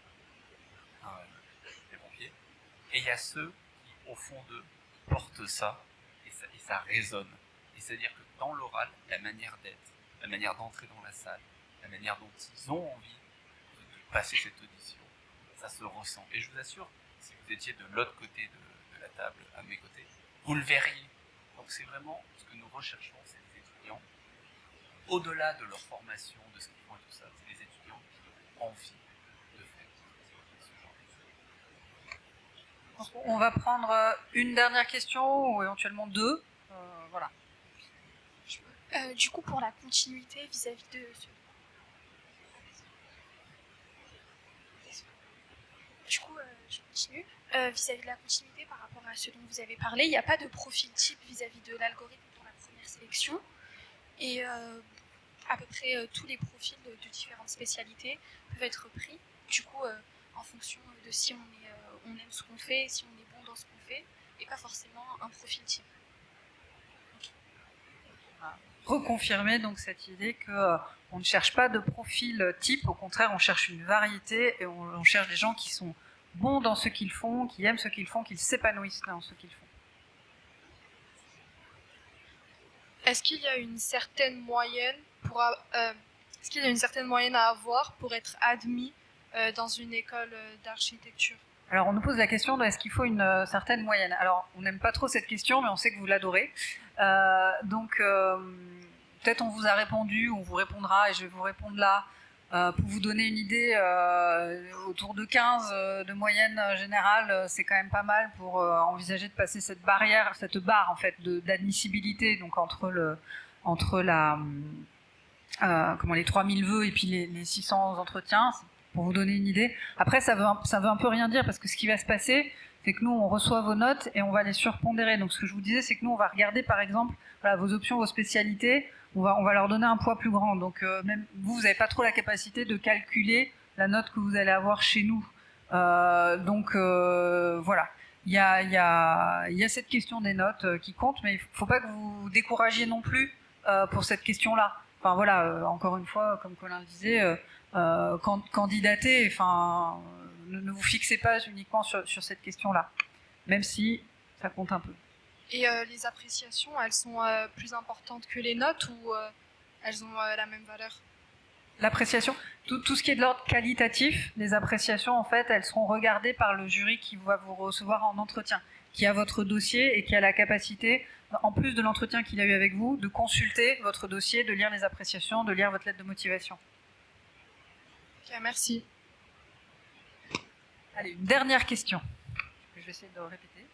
Les pompiers. Et il y a ceux qui au fond d'eux, portent ça, et ça résonne. Et c'est-à-dire que dans l'oral, la manière d'être, la manière d'entrer dans la salle, la manière dont ils ont envie de passer cette audition, ça se ressent. Et je vous assure, si vous étiez de l'autre côté de la table, à mes côtés, vous le verriez. Donc c'est vraiment ce que nous recherchons, c'est des étudiants, au-delà de leur formation, de ce qu'ils font et tout ça, c'est des étudiants qui ont envie de faire ce genre de choses. On va prendre une dernière question, ou éventuellement deux. Voilà. Du coup, pour la continuité vis-à-vis de ce... Du coup, je continue. Vis-à-vis de la continuité par rapport à ce dont vous avez parlé, il n'y a pas de profil type vis-à-vis de l'algorithme pour la première sélection. Et à peu près tous les profils de différentes spécialités peuvent être pris. Du coup, en fonction de si on aime ce qu'on fait, si on est bon dans ce qu'on fait, et pas forcément un profil type. Reconfirmer donc cette idée que on ne cherche pas de profil type, au contraire on cherche une variété et on cherche des gens qui sont bons dans ce qu'ils font, qui aiment ce qu'ils font, qui s'épanouissent dans ce qu'ils font. Est-ce qu'il y a une certaine moyenne est-ce qu'il y a une certaine moyenne à avoir pour être admis dans une école d'architecture? Alors on nous pose la question de est-ce qu'il faut une certaine moyenne. Alors on n'aime pas trop cette question, mais on sait que vous l'adorez. Donc peut-être on vous a répondu, on vous répondra et je vais vous répondre là. Pour vous donner une idée, autour de 15 de moyenne générale, c'est quand même pas mal pour envisager de passer cette barrière, cette barre en fait d'admissibilité, donc entre les 3000 vœux et puis les 600 entretiens, pour vous donner une idée. Après, ça veut un peu rien dire parce que ce qui va se passer, c'est que nous, on reçoit vos notes et on va les surpondérer. Donc, ce que je vous disais, c'est que nous, on va regarder, par exemple, voilà, vos options, vos spécialités, on va leur donner un poids plus grand. Donc, même vous n'avez pas trop la capacité de calculer la note que vous allez avoir chez nous. Donc, voilà. Il y a cette question des notes qui compte, mais il ne faut pas que vous découragiez non plus pour cette question-là. Enfin, voilà, encore une fois, comme Colin le disait, candidater, enfin, ne vous fixez pas uniquement sur cette question-là, même si ça compte un peu. Et les appréciations, elles sont plus importantes que les notes ou elles ont la même valeur? L'appréciation, tout ce qui est de l'ordre qualitatif, les appréciations, en fait, elles seront regardées par le jury qui va vous recevoir en entretien, qui a votre dossier et qui a la capacité, en plus de l'entretien qu'il a eu avec vous, de consulter votre dossier, de lire les appréciations, de lire votre lettre de motivation. Ok, merci. Allez, une dernière question. Je vais essayer de répéter.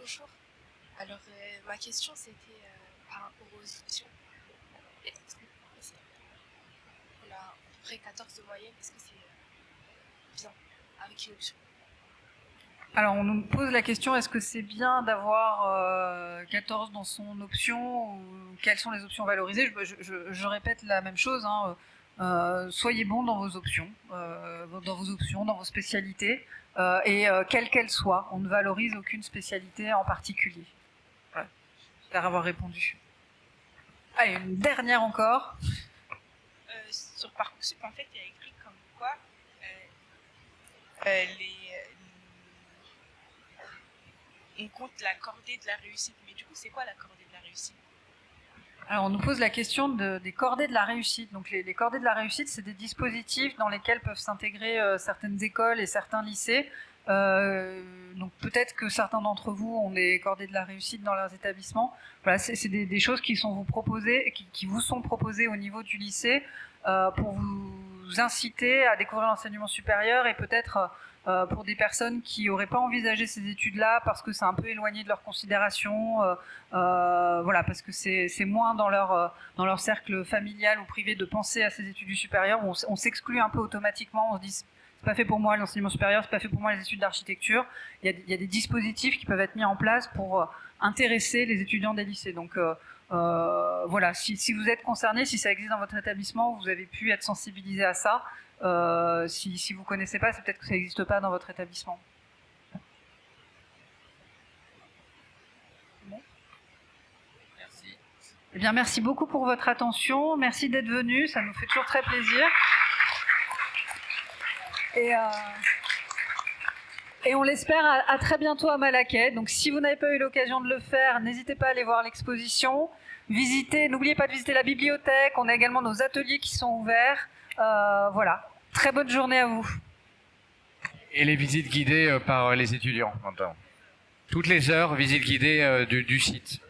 Bonjour. Alors, ma question c'était par rapport aux options. On a à peu près 14 de moyenne. Est-ce que c'est bien avec une option? Alors, on nous pose la question, est-ce que c'est bien d'avoir 14 dans son option ou quelles sont les options valorisées? Je répète la même chose, hein, soyez bon dans vos options, dans vos spécialités, et quelles qu'elles soient. On ne valorise aucune spécialité en particulier. Voilà. J'espère avoir répondu. Allez, une dernière encore. Sur Parcoursup, en fait, il y a écrit comme quoi on compte la cordée de la réussite. Mais du coup, c'est quoi la cordée de la réussite? Alors, on nous pose la question des cordées de la réussite. Donc, les cordées de la réussite, c'est des dispositifs dans lesquels peuvent s'intégrer certaines écoles et certains lycées. Donc, peut-être que certains d'entre vous ont des cordées de la réussite dans leurs établissements. Voilà, c'est des choses qui vous sont proposées au niveau du lycée pour vous inciter à découvrir l'enseignement supérieur et peut-être pour des personnes qui n'auraient pas envisagé ces études-là parce que c'est un peu éloigné de leur considération, voilà, parce que c'est moins dans leur cercle familial ou privé de penser à ces études du supérieur. On s'exclut un peu automatiquement, on se dit c'est pas fait pour moi l'enseignement supérieur, c'est pas fait pour moi les études d'architecture. Il y a des dispositifs qui peuvent être mis en place pour intéresser les étudiants des lycées. Donc voilà, si vous êtes concerné, si ça existe dans votre établissement, vous avez pu être sensibilisé à ça. Si vous connaissez pas, c'est peut-être que ça n'existe pas dans votre établissement. Merci. Eh bien, merci beaucoup pour votre attention. Merci d'être venu. Ça nous fait toujours très plaisir. Et on l'espère à très bientôt à Malaquais. Donc, si vous n'avez pas eu l'occasion de le faire, n'hésitez pas à aller voir l'exposition. N'oubliez pas de visiter la bibliothèque. On a également nos ateliers qui sont ouverts. Voilà. Très bonne journée à vous. Et les visites guidées par les étudiants, maintenant. Toutes les heures, visites guidées du site.